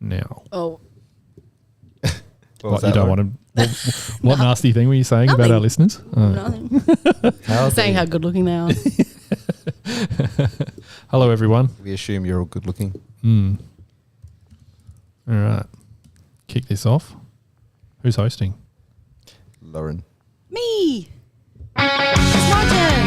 now. Oh. What, you don't want to... What nasty thing were you saying about our listeners? Nothing. I'm saying how good looking they are. Hello, everyone. We assume you're all good looking. All right. Kick this off. Who's hosting? Lauren. Me. It's my turn.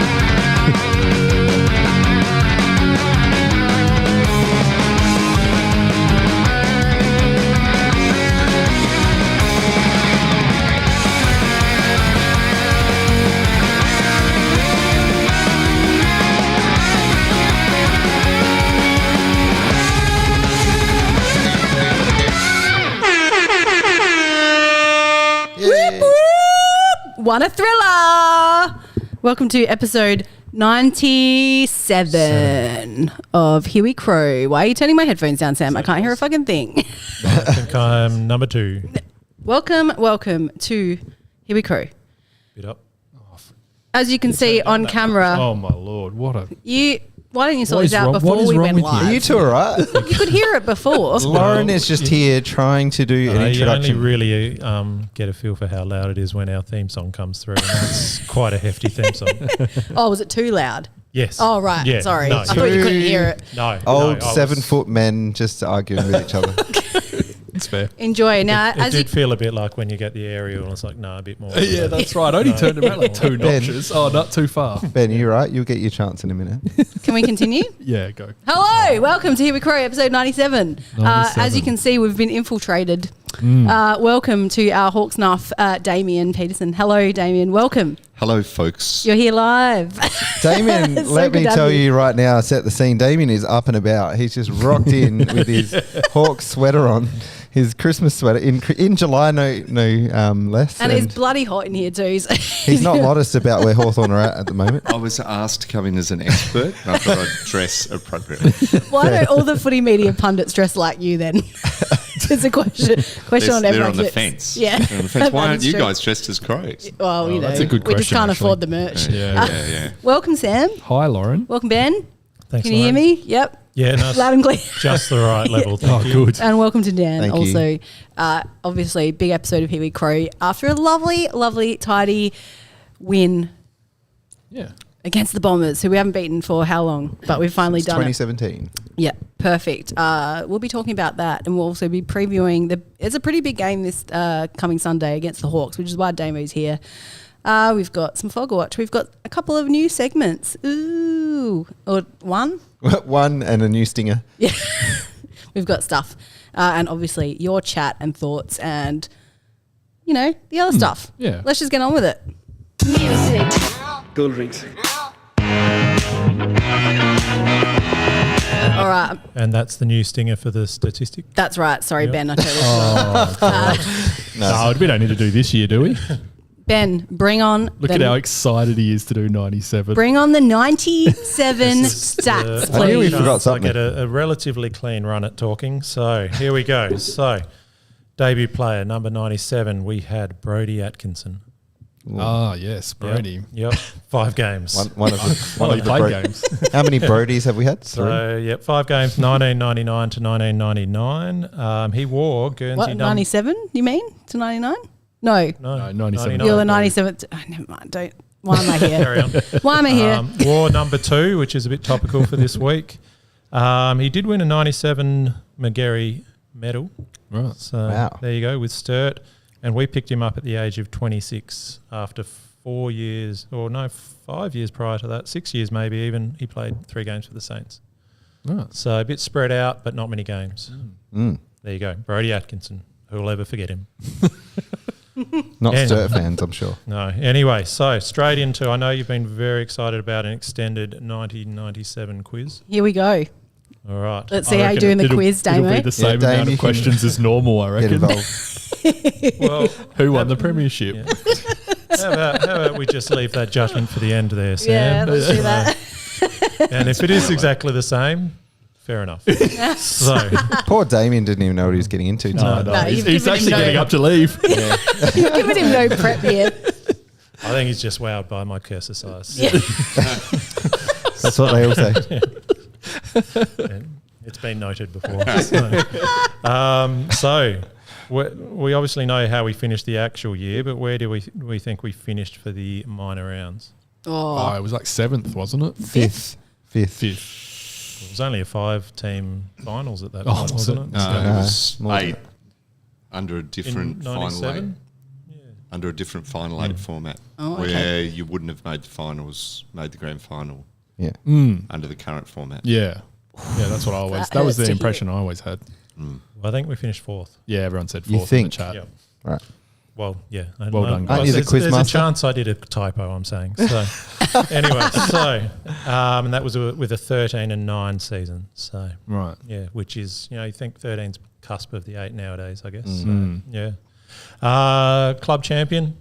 What a thriller! Welcome to episode 97 of Here We Crow. Why are you turning my headphones down, Sam? I can't hear a fucking thing. I think I'm number 2. Welcome to Here We Crow. Bit up. As you can see on camera, Oh, my Lord. What a... why didn't you sort What this is out wrong- what before is we wrong went with you? live? Are you two all right? You could hear it before. Lauren is just here trying to do an You only introduction. really get a feel for how loud it is when our theme song comes through. And it's quite a hefty theme song. Oh, was it too loud? Yes. Oh, right. Yeah, Sorry. no, I thought you couldn't hear it. No. Old no, I was- 7-foot men just arguing with each other. It's fair. Enjoy. Now, It as you did feel a bit like when you get the aerial and it's like, no, a bit more. Yeah, that's right. I only turned it back like 2 Ben. notches. Oh, not too far. Ben, you right? You'll get your chance in a minute. can we continue? Yeah, go. Hello, welcome to Here We Crow, episode 97. 97. As you can see, we've been infiltrated. Welcome to our Hawks Nuff, Damien Peterson. Hello, Damien. Welcome. Hello, folks. You're here live. Damien, So let me good to tell have you. you right now, set the scene. Damien is up and about. He's just rocked in with his Hawk sweater on, his Christmas sweater. In July, no less. And it's bloody hot in here too. So he's not modest about where Hawthorn are at the moment. I was asked to come in as an expert, and I thought I'd dress appropriately. Why don't all the footy media pundits dress like you then? It's a question on They're everyone's on the lips. fence. Yeah. They're on the fence. Why That aren't is you true. guys dressed as crows? Well, you know, that's a good we just question, can't actually. afford the merch. Yeah. Welcome, Sam. Hi, Lauren. Welcome, Ben. Thanks, Can you hear Lauren. me? Yep. Yeah, no, Loud and clear. just the right level. Thank you. Good. And welcome to Dan. Thank also, obviously, big episode of Here We Crow after a lovely, tidy win Yeah. against the Bombers, who we haven't beaten for how long? But we've finally It's done it. 2017. Yeah, perfect. We'll be talking about that, and we'll also be previewing it's a pretty big game this coming Sunday against the Hawks, which is why Damo's here. We've got some Fog Watch. We've got a couple of new segments. Ooh, or one. One and a new stinger. Yeah, we've got stuff, and obviously your chat and thoughts, and the other stuff. yeah. Let's just get on with it. Cool drinks. All right, And that's the new stinger for the statistic. that's right. Sorry, Yep. Ben. I totally No, we don't need to do this year, do we? Ben, bring on. Look the, at how excited he is to do 97. Bring on the 97 This is, stats, I knew we please. forgot I something. get a relatively clean run at talking. So here we go. So debut player, number 97, we had Brody Atkinson. Ah, yes, Brody. Yep. 5 games. One of the, Well, one he of the played Bro- games. How many Brodies have we had? 3. So, 5 games, 1999 to 1999. He wore Guernsey What, 97, you mean? To 99? No. No, 97. You're the 97th. Oh, never mind. Don't. Why am I here? Carry on. Why am I here? Wore number 2, which is a bit topical for this week. He did win a 97 McGarry medal. Right. So Wow. there you go with Sturt. And we picked him up at the age of 26 after 4 years, or no, 5 years prior to that, 6 years maybe even. He played 3 games for the Saints. Right. So a bit spread out, but not many games. Mm. There you go. Brody Atkinson. Who will ever forget him? Not Yeah. Sturt fans, I'm sure. No. Anyway, so straight into, I know you've been very excited about an extended 1997 quiz. Here we go. All right. Let's see how you do in the quiz, It'll Damo. be the same Dame, amount you of can questions as normal, I Get reckon. involved. Well, Who won the premiership? yeah. how about we just leave that judgment for the end there, Yeah, Sam? let's do that. And if it is exactly the same, fair enough. So, Poor Damien didn't even know what he was getting into. No, tonight. no, No, he's, you've he's given him actually no- getting up to leave. You've given him no prep yet. I think he's just wowed by my cursor size. Yeah. That's what they all say. It's been noted before. So we obviously know how we finished the actual year, but where do we think we finished for the minor rounds? Oh, it was like 7th, wasn't it? Fifth. It was only a 5-team finals at that Oh, point, was wasn't it? it? No. So- It was more than 8 under a different in final 97? eight. Under a different final 8 format, Oh, okay. where you wouldn't have made the grand final Yeah. under the current format. Yeah. Yeah, that's what I always... That was hurts the to impression I always had. Well, I think we finished 4th. Yeah, everyone said 4th You in think? the chat. Yep. Right. Well, yeah. Well done, guys. Aren't you the there's quiz a master? chance I did a typo, I'm saying. So, anyway, and that was with a 13 and 9 season. So, Right. yeah, which is, you think 13's cusp of the 8 nowadays, I guess. Mm. So, yeah. Club champion?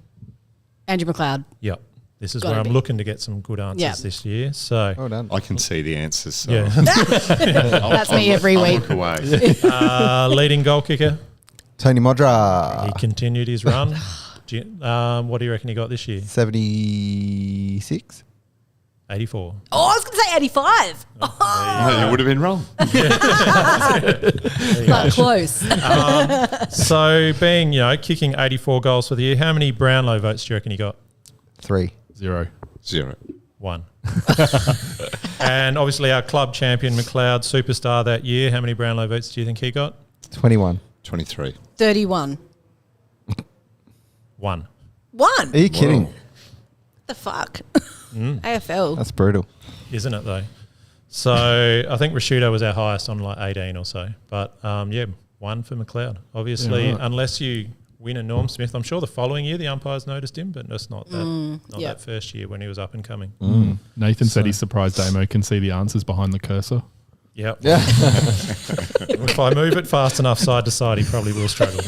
Andrew McLeod. Yep. This is Gotta where be. I'm looking to get some good answers Yeah. this year. So, Well done. I can see the answers. So yeah. That's me every I'll week. look away. Leading goal kicker? Tony He Modra. continued his run. What do you reckon he got this year? 76. 84. Oh, I was going to say 85. No, you would have been wrong. But close. So being, kicking 84 goals for the year, how many Brownlow votes do you reckon he got? 3. 0. 0. 1. And obviously our club champion, McLeod, superstar that year, how many Brownlow votes do you think he got? 21. 23. 31. 1. 1. Are you kidding? Whoa. The fuck? AFL. That's brutal. Isn't it though? So I think Rashudo was our highest on like 18 or so. But 1 for McLeod. Obviously, Yeah, right. unless you win a Norm Smith, I'm sure the following year the umpires noticed him, but that's not that Yep. that first year when he was up and coming. Nathan said So- he's surprised Damo can see the answers behind the cursor. Yep. Yeah. If I move it fast enough side to side, he probably will struggle.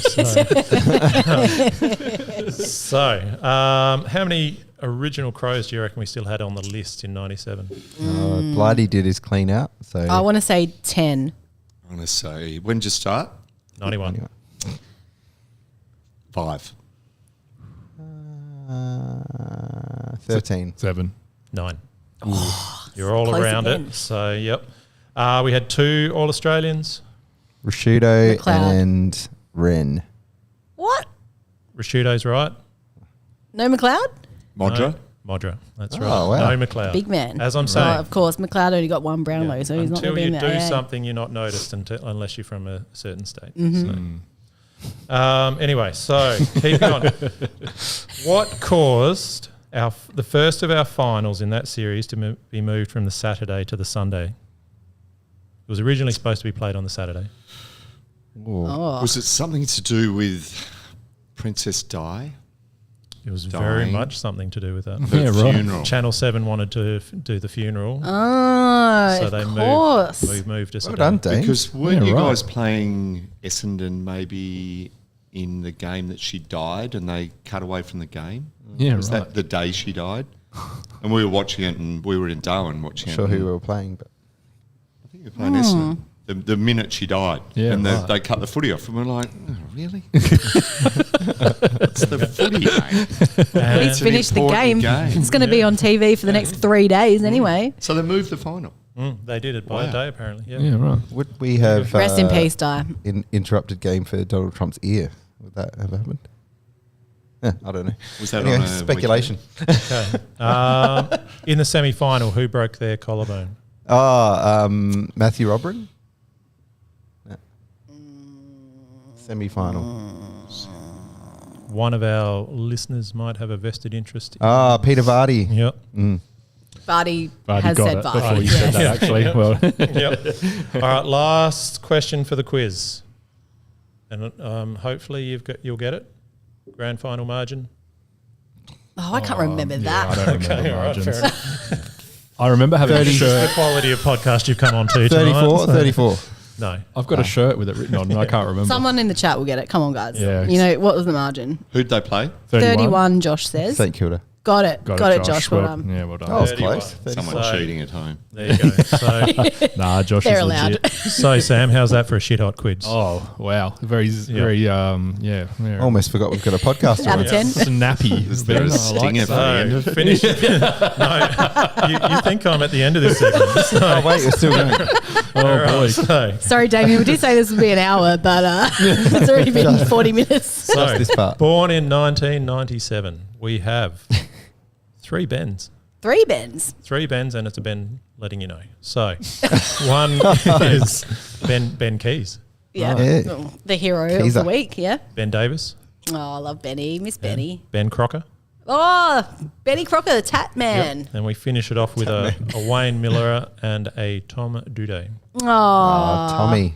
So, how many original Crows do you reckon we still had on the list in 97? Blighty did his clean out. So I want to say 10. I'm going to say, when did you start? 91. 5. 13. 7. 9. You're all close around again. it. So, yep. We had 2 All-Australians. Rashudo McLeod. and Wren. What? Rashudo's right. No McLeod? Modra? No, Modra. That's Oh, right. wow. No McLeod. Big man. As I'm Oh, saying. of course, McLeod only got 1 Brownlow, Yeah. so he's not Until going to you be in do there. Yeah. something, you're not noticed unless you're from a certain state. Mm-hmm. So. Anyway, so keep going. What caused the first of our finals in that series to be moved from the Saturday to the Sunday? It was originally supposed to be played on the Saturday. Oh. Was it something to do with Princess Di? It was very Dying. much something to do with that. The Yeah, right. funeral. Channel 7 wanted to do the funeral, Oh, so of they course. moved us. Well a done, day. Dave. Because weren't Yeah, you right. guys playing Essendon maybe in the game that she died and they cut away from the game? Yeah, Was right. that the day she died? And we were watching it and we were in Darwin watching Not sure it. who and we were playing, but I think we were playing Essendon. The minute she died. Yeah, and right. they cut the footy off and we're like, oh, really? It's the footy, mate. And He's finished the game. important game. It's going to be on TV for the next 3 days anyway. So they moved the final. they did it by a Wow. day, apparently. Yeah. Yeah, right. would we have Rest in peace, Di. interrupted game for Donald Trump's ear? Would that have happened? Yeah, I don't know. Was that Anyway, on a speculation. Okay. In the semi-final, who broke their collarbone? Matthew Robrin? Semi-final. One of our listeners might have a vested interest. Peter Vardy. Yep. Barty Vardy has got said it Vardy. before you yes. said that, actually. Well, Yep. All right. Last question for the quiz, and hopefully you'll get it. Grand final margin. Oh, I can't remember I that. don't remember Okay, all right, margins. fair enough. I remember having a The shirt. quality of podcast you've come on to 34? tonight. so- 34. No. I've got a shirt with it written on, and I can't remember. Someone in the chat will get it. Come on, guys. Yeah. You know, what was the margin? Who'd they play? 31, Josh says. St Kilda. Got it, Josh. Well done. Yeah, well done. That was 31. close. Someone So- cheating at home. There you go. So, Nah, Josh They're is allowed. legit. so Sam, how's that for a shit hot quiz? Oh, wow. Very, yeah. Almost forgot we've got a podcast. Out of already. 10. Snappy. Is there a stinger for the end of it? Finish. No, you think I'm at the end of this segment. Oh wait, you're still going. Oh, boy. So, Sorry, Damien. We did say this would be an hour, but it's already been 40 minutes. so this part. born in 1997, we have 3 Bens. 3 Bens. 3 Bens, and it's a Ben letting you know. So, one is Ben Keays, Yeah. Yeah. Oh, the hero of Teaser. the week. Yeah. Ben Davis, Oh, I love Benny. Miss Benny. Ben Crocker, Oh, Benny Crocker, the Tat Man. and we finish it off with a Wayne Miller and a Tom Duday. Oh, Tommy.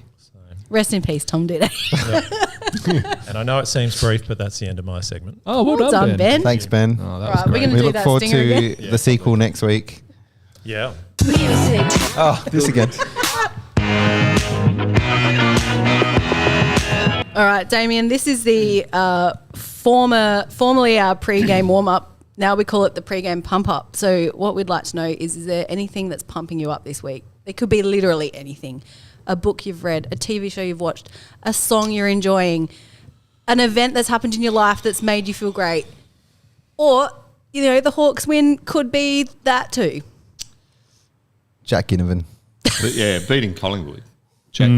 Rest in peace, Tom Dede. And I know it seems brief, but that's the end of my segment. Oh, well Well done, done, Ben. Thanks, Ben. Oh, that Right, was we're great. gonna We do look that forward stinger to again. the sequel next week. Yeah. Oh, this again. All right, Damien, this is the formerly our pre-game warm-up. Now we call it the pre-game pump-up. So what we'd like to know is there anything that's pumping you up this week? It could be literally anything. A book you've read, a TV show you've watched, a song you're enjoying, an event that's happened in your life that's made you feel great. Or, you know, the Hawks win could be that too. Jack Ginnivan. But yeah, beating Collingwood. Jack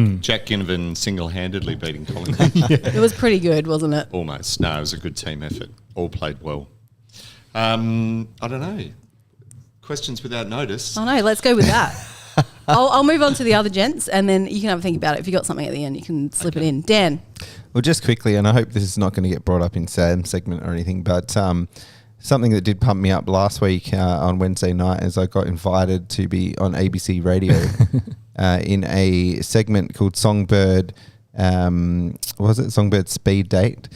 Ginnivan single-handedly beating Collingwood. It was pretty good, wasn't it? Almost. No, it was a good team effort. All played well. I don't know. Questions without notice. I know, let's go with that. I'll move on to the other gents and then you can have a think about it. If you got something at the end, you can slip it in. Dan. Well, just quickly, and I hope this is not going to get brought up in Sam's segment or anything, but something that did pump me up last week on Wednesday night is I got invited to be on ABC Radio in a segment called Songbird, Songbird Speed Date.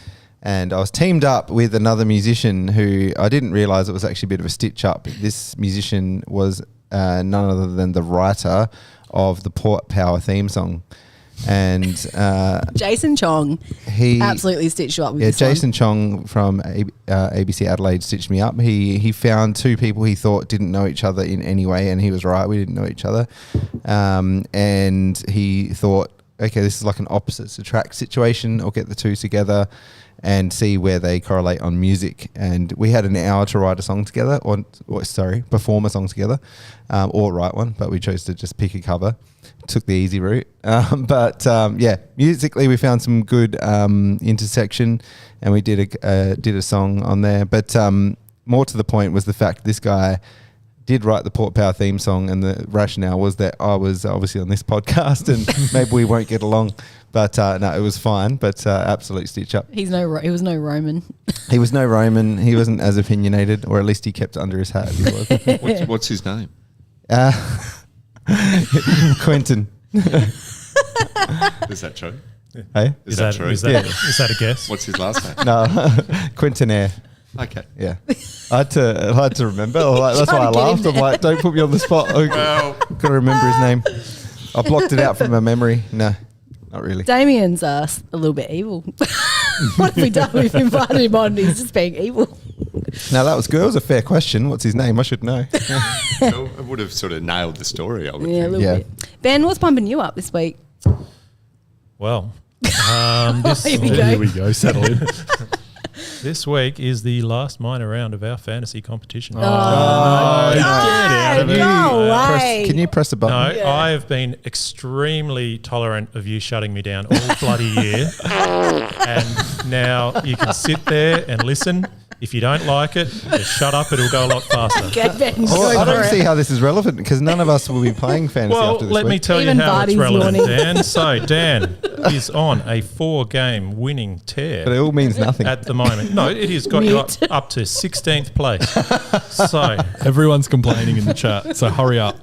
And I was teamed up with another musician who I didn't realise it was actually a bit of a stitch up. This musician was none other than the writer of the Port Power theme song. And Jason Chong he absolutely stitched you up with yeah, this one. Jason Chong from ABC Adelaide stitched me up. He found 2 people he thought didn't know each other in any way, and he was right. We didn't know each other. And he thought, okay, this is like an opposites attract situation. I'll get the 2 together and see where they correlate on music. And we had an hour to write a song together, perform a song together, or write one, but we chose to just pick a cover. Took the easy route. Musically we found some good intersection, and we did a song on there. But more to the point was the fact this guy did write the Port Power theme song, and the rationale was that I was obviously on this podcast and maybe we won't get along. But no, it was fine. But absolute stitch up. He was no Roman. He was no Roman. He wasn't as opinionated, or at least he kept it under his hat. If he was. What's his name? Quentin. Is that true? Hey? Is that true? Is that a guess? What's his last name? No, Quentin Air. Okay. Yeah, I had to remember. That's why I Trying to get laughed. him I'm like, don't put me on the spot. Well, Got to remember his name. I blocked it out from my memory. No, not really. Damien's a little bit evil. What have we done? We've invited him on and he's just being evil. No, that was good. It was a fair question. What's his name? I should know. well, it would have sort of nailed the story, I would Yeah, a think. little Yeah. bit. Ben, what's pumping you up this week? Well, Here we go. Here we go. Settle in. this week is the last minor round of our fantasy competition. Get out of it. No Press- way. can you press a No, button? Yeah. I have been extremely tolerant of you shutting me down all bloody year. And now you can sit there and listen. If you don't like it, just shut up. It'll go a lot faster. Okay, Ben, Well, go I for don't it. see how this is relevant because none of us will be playing fantasy Well, after this let me week. tell Even you how Barty's it's relevant, yawning. Dan. So, Dan is on a 4-game winning But tear it all means nothing. at the moment. No, it has got you Mute. up to 16th place. So, Everyone's complaining in the chat, so hurry up.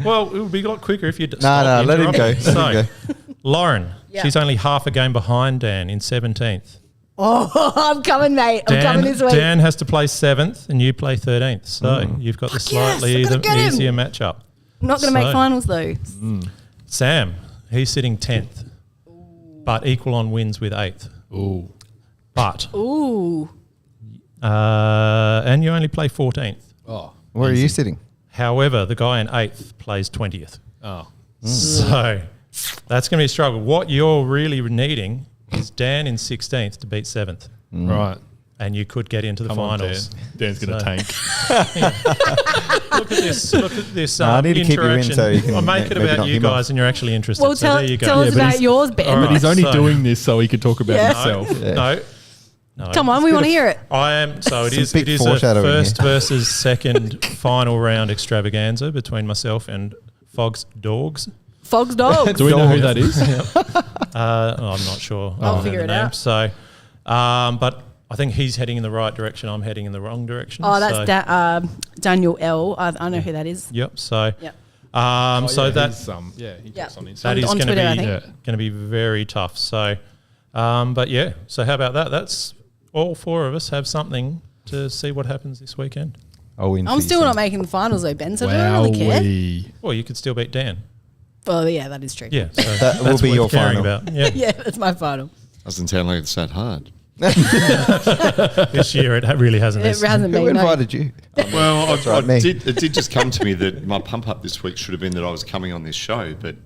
well, it would be a lot quicker if you'd No, stop let him go. interrupting. Let him So, Lauren, Yeah. she's only half a game behind Dan in 17th. Oh, I'm coming, mate. I'm coming this week. Dan has to play 7th and you play 13th. So you've got the Fuck yes, slightly I gotta get him. easier matchup. I'm not going to make So- finals, though. Sam, he's sitting 10th, but equal on wins with 8th. Ooh. But Ooh. And you only play 14th. Oh, Where are you sitting? However, the guy in 8th plays 20th. oh, So that's going to be a struggle. What you're really needing is Dan in 16th to beat 7th. right. And you could get into the Come on, finals. Dan. Dan's going to So- tank. Look at this No, I need to keep you in interaction. so you can I'll make it maybe about knock you him off. guys and you're actually interested. Well, so there you go. tell us Yeah, but about he's- yours, Ben. All But right. he's only so- doing this so he could talk about Yeah. himself. No. Come on, we want to hear it. I am. So it Some is. big It is a foreshadowing first here. versus second final round extravaganza between myself and Fogg's Dogs. Fog's Dogs. Do we know who that is? I'm not sure. I'll I don't figure know it the name. out. So, but I think he's heading in the right direction. I'm heading in the wrong direction. Oh, so, that's Daniel L. I know who that is. Yep. So, Yep. so yeah, that he's, he Yeah. talks on Instagram. that is on going to Twitter, I be think. going to be very tough. So, but yeah. So how about that? That's all four of us have something to see what happens this weekend. I'll win. I'm for you, still son. not making the finals though, Ben, so I don't really care. Wowee. Well, you could still beat Dan. Well, yeah, that is true. Yeah. So That will that's be worth your caring final. about. Yeah. Yeah, that's my final. Doesn't sound like it's that hard. This year it really hasn't. It hasn't Who been. No. invited you? Well, right, me. it did just come to me that my pump up this week should have been that I was coming on this show, but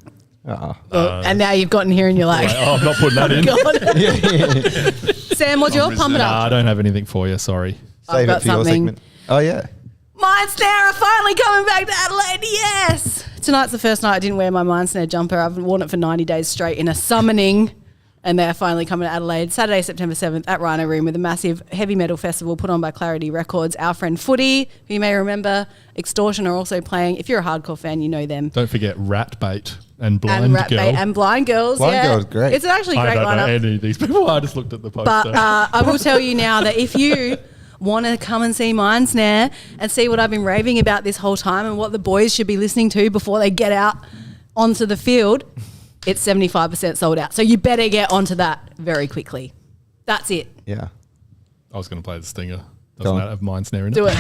And now you've gotten here and you're like, Oh, I'm not putting that in. God. Sam, what's your pump it Nah, I up? don't have anything for you. Sorry. Save got it for your something. segment. Oh yeah. Mind Snare are finally coming back to Adelaide. Yes. Tonight's the first night I didn't wear my Mind Snare jumper. I've worn it for 90 days straight in a summoning. And they're finally coming to Adelaide Saturday, September 7th at Rhino Room with a massive heavy metal festival put on by Clarity Records. Our friend Footy, who you may remember, Extortion are also playing. If you're a hardcore fan, you know them. Don't forget Rat Bait and Blind and Rat Girl. Bait and Blind Girls. Blind yeah. Girl's great. It's actually a I great don't know lineup. any of these people. I just looked at the poster. But I will tell you now that if you want to come and see Mind Snare and see what I've been raving about this whole time and what the boys should be listening to before they get out onto the field, it's 75% sold out. So you better get onto that very quickly. That's it. Yeah. I was going to play the stinger. Go Doesn't on. that have Mind Snare in it? Do it.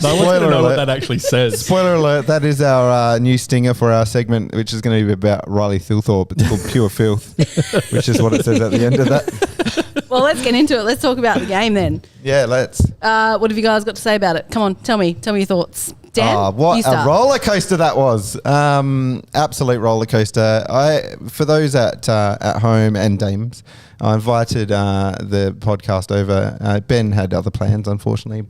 No one's going to Spoiler know what alert. that actually says. Spoiler alert, that is our new stinger for our segment, which is going to be about Riley Thilthorpe. It's called Pure Filth, which is what it says at the end of that. Well, let's get into it. Let's talk about the game then. Yeah, let's. What have you guys got to say about it? Come on, tell me your thoughts. Dan, What you a start. roller coaster that was. Absolute roller coaster. For those at home and dames, I invited the podcast over. Ben had other plans, unfortunately,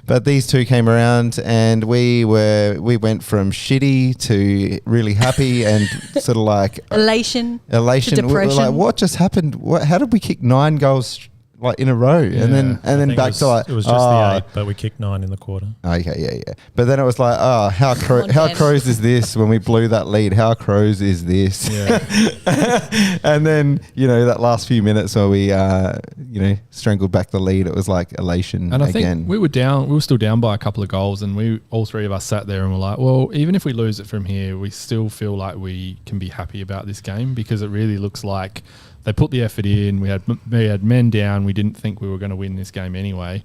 but these two came around and we went from shitty to really happy and sort of like Elation. elation. To We were like, depression. what just happened? How did we kick 9 goals like in a row? Yeah. And then I think back it was, to like it was just the 8, but we kicked 9 in the quarter. Okay, yeah. But then it was like, how on, how Ben. crows is this when we blew that lead? How crows is this? Yeah. And then, that last few minutes where we, strangled back the lead, it was like elation And I again. think we were still down by a couple of goals, and all three of us sat there and were like, well, even if we lose it from here, we still feel like we can be happy about this game because it really looks like they put the effort in. We had men down. We didn't think we were going to win this game anyway,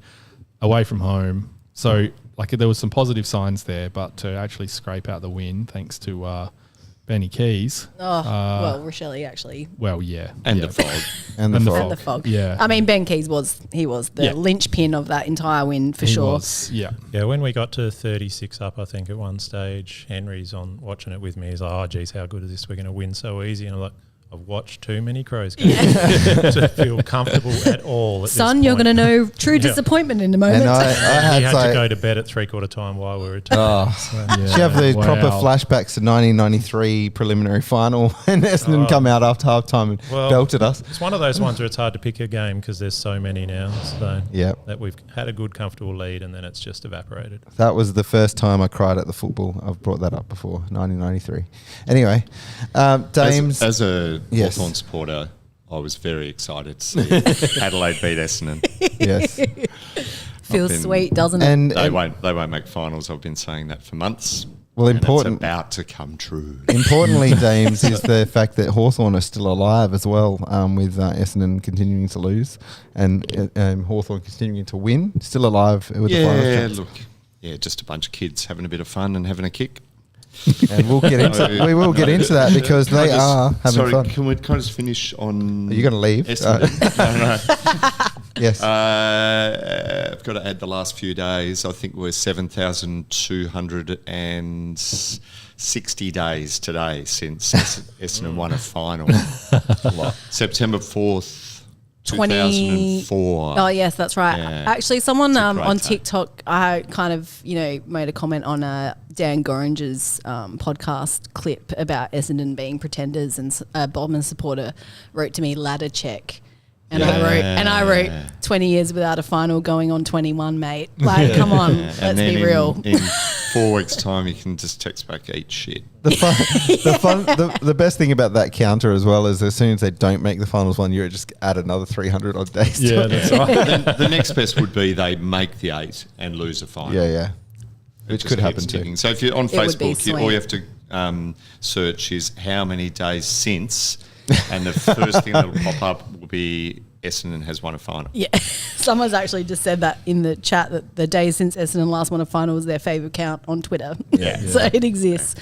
away from home. So there was some positive signs there, but to actually scrape out the win, thanks to Benny Keays. Well, Rochelle actually. Well, yeah. and yeah. the fog. and the and the fog. And the fog. Yeah. I mean, Ben Keays was the Yeah. linchpin of that entire win for He sure. was, yeah. Yeah, when we got to 36 up, I think at one stage, Henry's on watching it with me. He's like, "Oh, geez, how good is this? We're going to win so easy." And I'm like, "I've watched too many Crows games to feel comfortable at all." At Son, this you're point. going to know true disappointment in a moment. And I He had had to like, go to bed at 3/4 time while we were attacking. oh, she have those proper flashbacks to 1993 preliminary final, and Essendon come out after halftime and Well, belted us. It's one of those ones where it's hard to pick a game because there's so many now. So Yeah. that we've had a good, comfortable lead and then it's just evaporated. That was the first time I cried at the football. I've brought that up before, 1993. Anyway, Dames. As a Yes. Hawthorn supporter, I was very excited to see Adelaide beat Essendon. yes. Feels been- sweet, doesn't it? And They won't make finals. I've been saying that for months. well, And important. it's about to come true. Importantly, Dames, is the fact that Hawthorn are still alive as well, with Essendon continuing to lose and Hawthorn continuing to win. Still alive with the final Yeah, chance. look, just a bunch of kids having a bit of fun and having a kick. And we'll get into we will get into that because they are having fun. Can we kind of just finish on? Are you going to leave? Essendon? No. Yes. I've got to add the last few days. I think we're 7,260 days today since Essendon won a final. September 4th. 2004. Oh yes, that's right. Yeah. Actually, someone on tape. TikTok, I kind of made a comment on Dan Goringer's podcast clip about Essendon being pretenders, and a Bodman supporter wrote to me ladder check, and I wrote 20 years without a final, going on 21, mate. Like, come on, let's be real. In 4 weeks' time, you can just text back, eat shit. The best thing about that counter as well is as soon as they don't make the finals one year, just add another 300 odd days. Yeah, that's right. Then the next best would be they make the 8 and lose a final. Yeah. It Which just could happen keeps too. ticking. So if you're on It would be Facebook, all sweet. you have to search is how many days since, and the first thing that will pop up will be Essendon has won a final. Yeah, someone's actually just said that in the chat, that the day since Essendon last won a final was their favourite count on Twitter. Yeah. So it exists.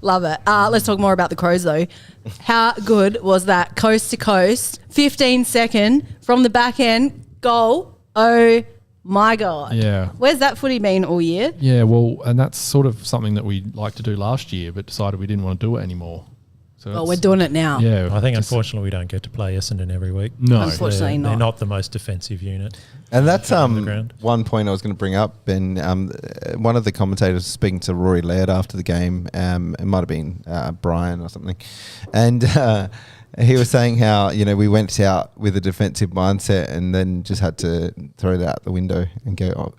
Love it. Let's talk more about the Crows though. How good was that coast to coast 15-second from the back end goal? Oh my God. Yeah. Where's that footy been all year? Yeah, well, and that's sort of something that we liked to do last year, but decided we didn't want to do it anymore. So Well, we're doing it now. Yeah, I think just- unfortunately we don't get to play Essendon every week. No. Unfortunately They're not. not the most defensive unit. And that's on the ground. one point I was going to bring up. And one of the commentators was speaking to Rory Laird after the game. It might have been Brian or something. And he was saying how, we went out with a defensive mindset and then just had to throw that out the window and go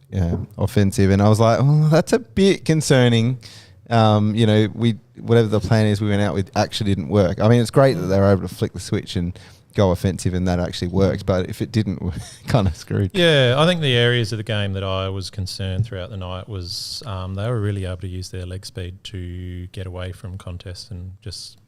offensive. And I was like, oh, that's a bit concerning. Whatever the plan is we went out with actually didn't work. I mean, it's great that they were able to flick the switch and go offensive and that actually works, but if it didn't, we're kind of screwed. Yeah, I think the areas of the game that I was concerned throughout the night was they were really able to use their leg speed to get away from contests and just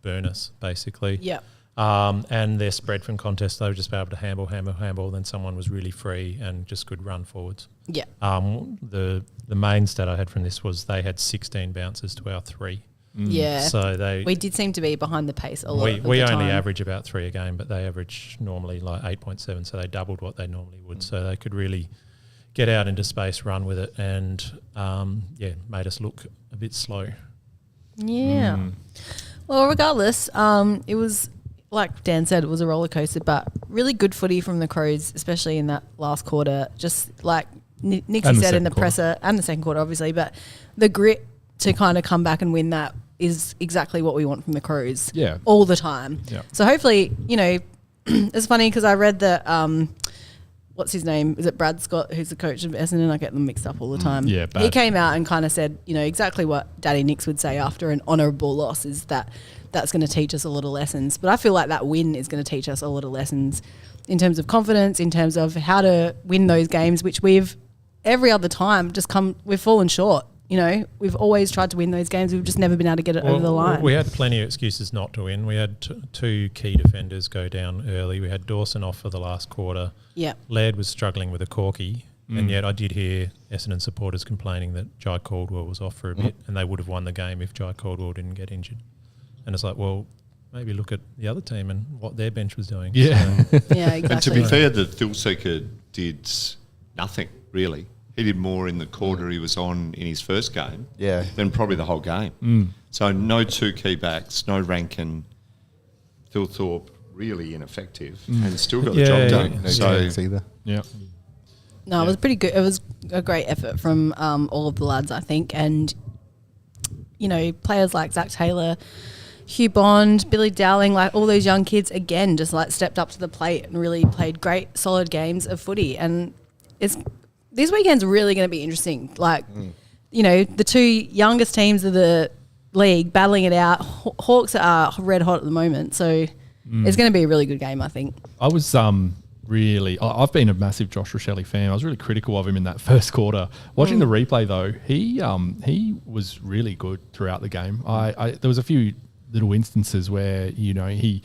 burn us, basically. Yeah. And their spread from contests, they were just able to handball, then someone was really free and just could run forwards. Yeah. The main stat I had from this was they had 16 bounces to our 3. Yeah. So we did seem to be behind the pace a lot. we of only the time. average about 3 a game, but they average normally like 8.7, so they doubled what they normally would. So they could really get out into space, run with it, and made us look a bit slow. Yeah. Well, regardless, it was, like Dan said, it was a roller coaster, but really good footy from the Crows, especially in that last quarter. Just like Nixie And the said in the second quarter. presser, and the second quarter, obviously, but the grit to kind of come back and win that is exactly what we want from the Crows. Yeah. All the time. Yeah. So hopefully, it's funny because I read that, what's his name? Is it Brad Scott, who's the coach of Essendon? I get them mixed up all the time. Yeah, He bad. came out and kind of said, exactly what Daddy Nix would say after an honourable loss is that's going to teach us a lot of lessons. But I feel like that win is going to teach us a lot of lessons in terms of confidence, in terms of how to win those games, which we've every other time we've fallen short. We've always tried to win those games. We've just never been able to get it over the line. We had plenty of excuses not to win. We had 2 key defenders go down early. We had Dawson off for the last quarter. Yeah. Laird was struggling with a corky, and yet I did hear Essendon supporters complaining that Jai Caldwell was off for a bit, and they would have won the game if Jai Caldwell didn't get injured. And it's like, well, maybe look at the other team and what their bench was doing. Yeah. So, Yeah, exactly. And to be fair, the thrill seeker did nothing, really. He did more in the quarter he was on in his first game than probably the whole game. So no 2 key backs, no Rankin, Phil Thorpe really ineffective and still got the job done. No So chance either. Yeah. No, it was pretty good. It was a great effort from all of the lads, I think. And, players like Zach Taylor, Hugh Bond, Billy Dowling, like all those young kids, again, just like stepped up to the plate and really played great, solid games of footy. And this weekend's really going to be interesting. Like, the 2 youngest teams of the league battling it out. Hawks are red hot at the moment. So it's going to be a really good game, I think. I was I've been a massive Josh Rochelle fan. I was really critical of him in that first quarter. Watching the replay though, he was really good throughout the game. There was a few little instances where he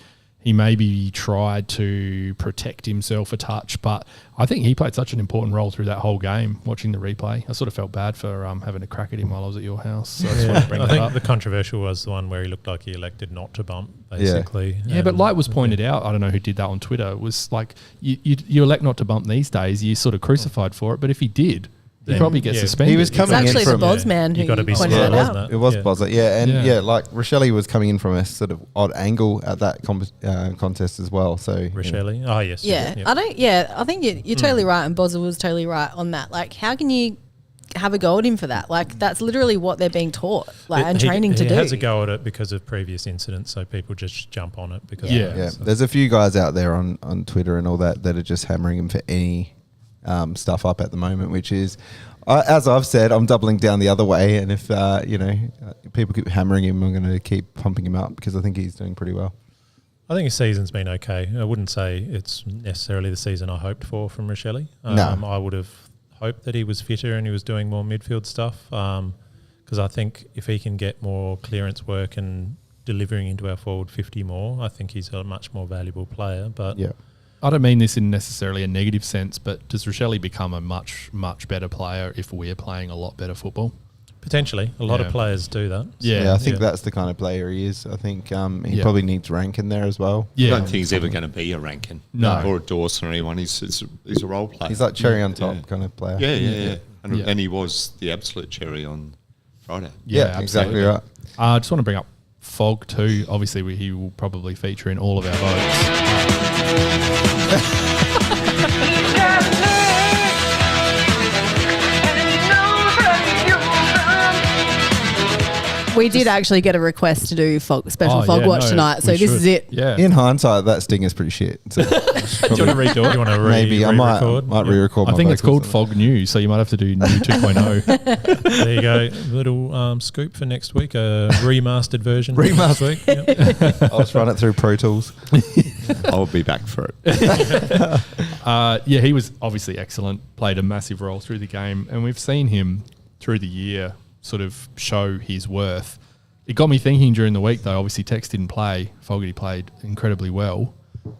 he maybe tried to protect himself a touch, but I think he played such an important role through that whole game. Watching the replay, I sort of felt bad for having a crack at him while I was at your house. So I just wanted to bring I that think up. the controversial was the one where he looked like he elected not to bump, basically. Yeah, but like was pointed out, I don't know who did that on Twitter, it was like you elect not to bump these days, you're sort of crucified for it, but if he did, he'd probably get suspended. He was coming It's in actually from the Boz man who You gotta be pointed smart, it wasn't out. It was Bozza, yeah, and Yeah. like Rochelle was coming in from a sort of odd angle at that contest as well. So Rochelle? Oh, yes. Yeah, yep. I think you're totally right, and Bozza was totally right on that. Like, how can you have a go at him for that? Like, that's literally what they're being taught, and training to do. He has a go at it because of previous incidents, so people just jump on it because Yeah. of that, yeah, so. there's a few guys out there on Twitter and all that are just hammering him for any stuff up at the moment, which is. As I've said, I'm doubling down the other way, and if people keep hammering him, I'm going to keep pumping him up because I think he's doing pretty well. I think his season's been okay. I wouldn't say it's necessarily the season I hoped for from Rochelle. No. I would have hoped that he was fitter and he was doing more midfield stuff because I think if he can get more clearance work and delivering into our forward 50 more, I think he's a much more valuable player. But Yeah. I don't mean this in necessarily a negative sense, but does Rochelle become a much, much better player if we're playing a lot better football? potentially a lot Yeah. of players do that. Yeah, I think that's the kind of player he is. I think he probably needs rank in there as well. I don't think he's ever going to be a Rankin or a Dawson or anyone. He's a role player. He's like cherry on top kind of player. Yeah. And he was the absolute cherry on Friday. Yeah, exactly right. I just want to bring up Fog too. Obviously, he will probably feature in all of our votes. We did actually get a request to do special Fog Watch tonight, so this is it. Yeah. In hindsight, that sting is pretty shit. So Do you want to redo it? You want to maybe I might re-record? re-record. I my think it's vocals called Fog New, so you might have to do New 2.0. There you go. Little scoop for next week. A remastered version. for next week. Yep. I'll just run it through Pro Tools. I'll be back for it. He was obviously excellent, played a massive role through the game, and we've seen him through the year sort of show his worth. It got me thinking during the week, though. Obviously, Tex didn't play. Fogarty played incredibly well.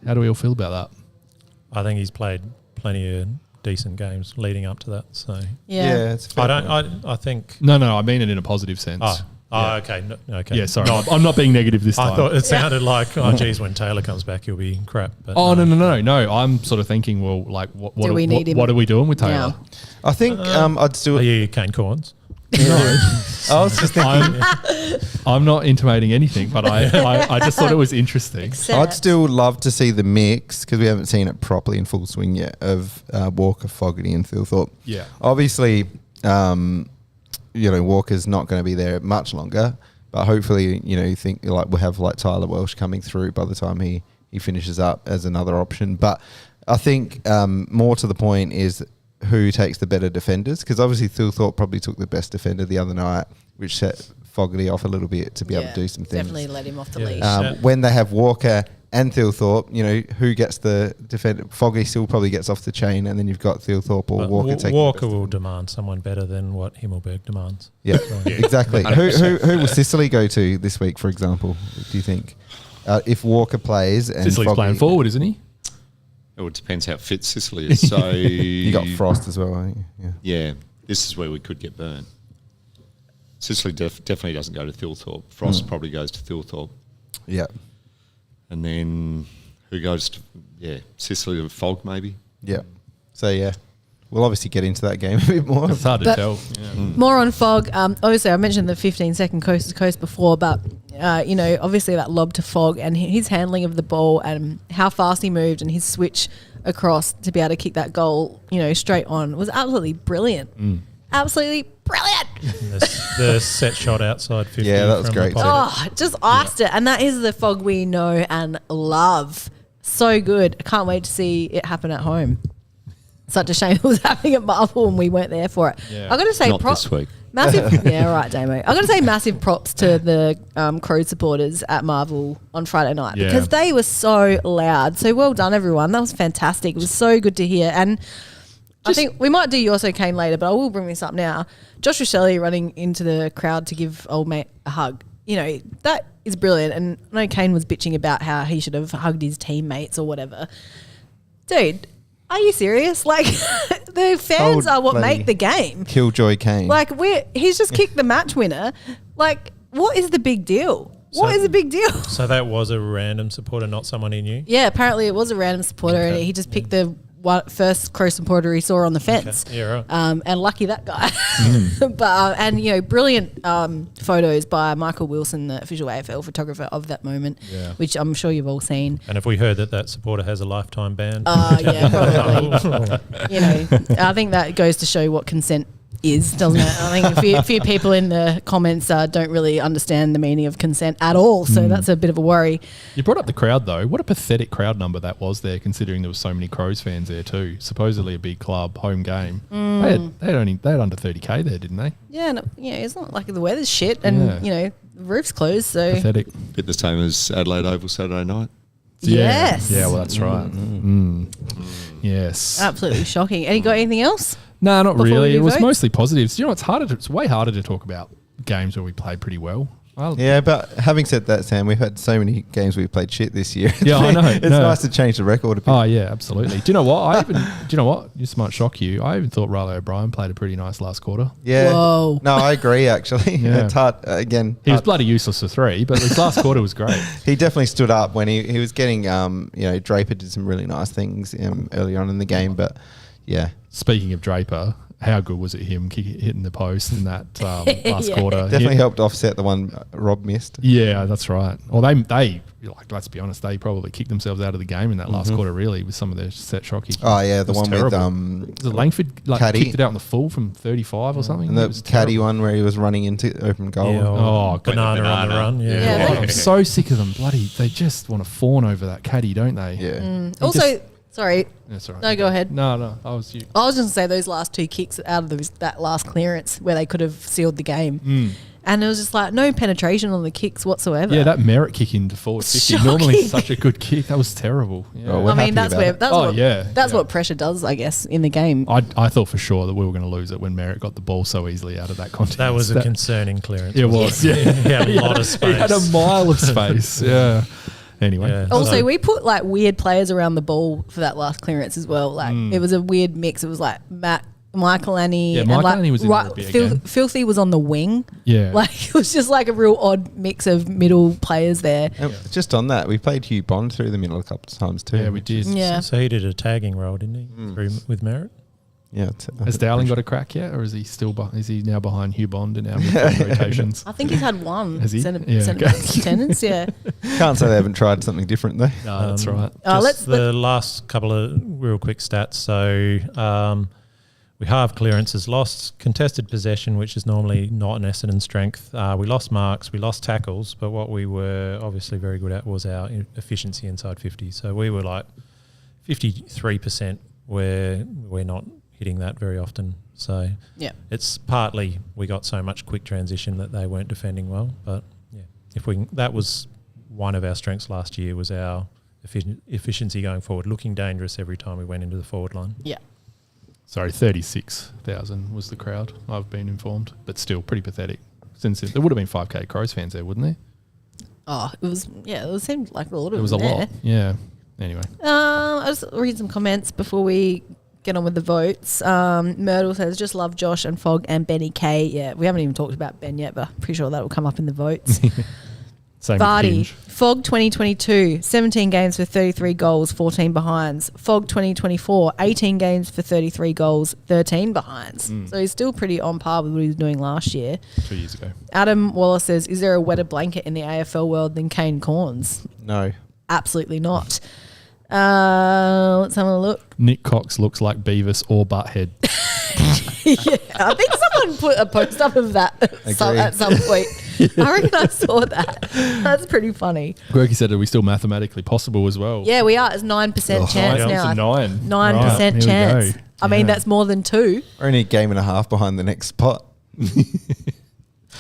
How do we all feel about that? I think he's played plenty of decent games leading up to that. So Yeah. It's fair. I think. No, I mean it in a positive sense. Okay. Okay. Yeah, sorry. I'm not being negative this time. I thought it sounded like, geez, when Taylor comes back, he'll be crap. But No. I'm sort of thinking, well, like, what Do we need him? What are we doing with Taylor? Yeah. I think I'd still. Are you Kane Corns? No. I was just thinking. I'm not intimating anything, but I just thought it was interesting. I'd still love to see the mix because we haven't seen it properly in full swing yet of Walker, Fogarty, and Thilthorpe. Yeah. Obviously, Walker's not going to be there much longer, but hopefully, you think like we'll have like Tyler Welsh coming through by the time he finishes up as another option. But I think more to the point is who takes the better defenders, because obviously Thilthorpe probably took the best defender the other night, which set Fogarty off a little bit to be able to do some things. Definitely let him off the leash. When they have Walker and Thilthorpe, who gets the defender? Fogarty still probably gets off the chain, and then you've got Thilthorpe or Walker taking. Walker will demand someone better than what Himmelberg demands. Yeah, exactly. Who will Sicily go to this week, for example? Do you think if Walker plays and Sicily's Fogarty, playing forward, isn't he? It depends how fit Sicily is. So you got Frost as well, I think. Yeah, this is where we could get burnt. Sicily definitely doesn't go to Thilthorpe. Frost probably goes to Thilthorpe. Yeah. And then who goes to, Sicily or Fog maybe? Yeah. So, we'll obviously get into that game a bit more. It's hard to But- tell. More on Fog. Obviously, I mentioned the 15-second coast to coast before, but obviously that lob to Fog and his handling of the ball and how fast he moved and his switch across to be able to kick that goal, straight on was absolutely brilliant. Absolutely brilliant. The set shot outside 50. Yeah, that was from great. the pocket. Just iced it. And that is the Fog we know and love. So good. I can't wait to see it happen at home. Such a shame it was happening at Marvel and we weren't there for it. Yeah. I got to say, Not this week. Massive, yeah, right, Damo. I got to say, massive props to the Crow supporters at Marvel on Friday night because they were so loud. So well done, everyone. That was fantastic. It was so good to hear. And I think we might do yours, so Kane, later, but I will bring this up now. Josh Rochelle running into the crowd to give old mate a hug. that is brilliant. And I know Kane was bitching about how he should have hugged his teammates or whatever. Dude, are you serious? Like, the fans are what make the game. Killjoy Kane. Like, he's just kicked the match winner. Like, what is the big deal? What is the big deal? So that was a random supporter, not someone he knew? Yeah, apparently it was a random supporter, and he just picked the first Crow supporter he saw on the fence. Okay. Yeah, right. And lucky that guy. But brilliant photos by Michael Wilson, the official AFL photographer of that moment, which I'm sure you've all seen. And have we heard that supporter has a lifetime ban? Yeah, probably. I think that goes to show what consent is, doesn't it? I think a few people in the comments don't really understand the meaning of consent at all, so that's a bit of a worry. You brought up the crowd though. What a pathetic crowd number that was there, considering there was so many Crows fans there too. Supposedly a big club, home game. They had under 30k there, didn't they? Yeah, no, it's not like the weather's shit and the roof's closed, so pathetic. Bit the same as Adelaide Oval Saturday night. Yes. Yeah, well that's right. Yes. Absolutely shocking. And you got anything else? No, not really. It was vote? Mostly positives. It's way harder to talk about games where we played pretty well. Yeah, but having said that, Sam, we've had so many games we've played shit this year. Yeah, I know. It's nice to change the record a bit. Oh yeah, absolutely. Do you know what? This might shock you. I even thought Riley O'Brien played a pretty nice last quarter. Yeah. Whoa. No, I agree actually. Yeah. It's hard again. He was bloody useless for 3, but his last quarter was great. He definitely stood up when he was getting Draper did some really nice things early on in the game, but yeah. Speaking of Draper, how good was it him hitting the post in that last quarter? Definitely helped offset the one Rob missed. Yeah, that's right. Well, they let's be honest, they probably kicked themselves out of the game in that last quarter, really, with some of their set shot kicking. Oh yeah, the one terrible. with was it Langford Caddy? kicked it out in the full from 35 or something? And the Caddy one where he was running into open goal. Yeah, banana on the run. Yeah. I'm so sick of them. Bloody, they just want to fawn over that Caddy, don't they? Yeah. Also, sorry. That's all right. No, go ahead. No, I was you. I was just going to say those last 2 kicks out of that last clearance where they could have sealed the game. And it was just like no penetration on the kicks whatsoever. Yeah, that Merritt kick into forward 50. Normally such a good kick. That was terrible. Yeah. Oh, that's what pressure does, I guess, in the game. I thought for sure that we were going to lose it when Merritt got the ball so easily out of that contest. That was a concerning clearance. It was. Yeah. He had a lot of space. He had a mile of space. Yeah. Anyway. Yeah, also, we put like weird players around the ball for that last clearance as well. Like it was a weird mix. It was like Michael Annie. Yeah, Michael Annie was in there a bit again. Filthy was on the wing. Yeah. Like it was just like a real odd mix of middle players there. Just on that, we played Hugh Bond through the middle a couple of times too. Yeah, we did. Yeah. So he did a tagging role, didn't he? With Merritt? Yeah. Has Dowling got a crack yet, or is he still? Is he now behind Hugh Bond in our rotations? I think he's had one. Has he? Attendance, yeah. Can't say they haven't tried something different though. No, that's right. The last couple of real quick stats. So we have clearances lost, contested possession, which is normally not an Essendon strength. We lost marks, we lost tackles, but what we were obviously very good at was our efficiency inside 50. So we were like 53%, where we're not hitting that very often. So it's partly we got so much quick transition that they weren't defending well. But that was one of our strengths last year, was our efficiency going forward, looking dangerous every time we went into the forward line. Yeah. Sorry, 36,000 was the crowd, I've been informed, but still pretty pathetic. Since there would have been 5k Crows fans there, wouldn't there? Oh, it was. Yeah, it seemed like a lot of them. It was a lot. Yeah. Anyway. I'll just read some comments before we get on with the votes. Myrtle says, just love Josh and Fogg and Benny K. Yeah, we haven't even talked about Ben yet, but I'm pretty sure that will come up in the votes. Same Vardy, with Fogg 2022, 17 games for 33 goals, 14 behinds. Fogg 2024, 18 games for 33 goals, 13 behinds. So he's still pretty on par with what he was doing last year. 2 years ago. Adam Wallace says, is there a wetter blanket in the AFL world than Kane Corns? No. Absolutely not. Let's have a look. Nick Cox looks like Beavis or Butthead. Yeah, I think someone put a post up of that at some point. I reckon I saw that. That's pretty funny. Quirky said, are we still mathematically possible as well? Yeah, we are. It's 9% chance now. It's a 9. 9% Right, chance. I mean, that's more than 2. We're only a game and a half behind the next spot.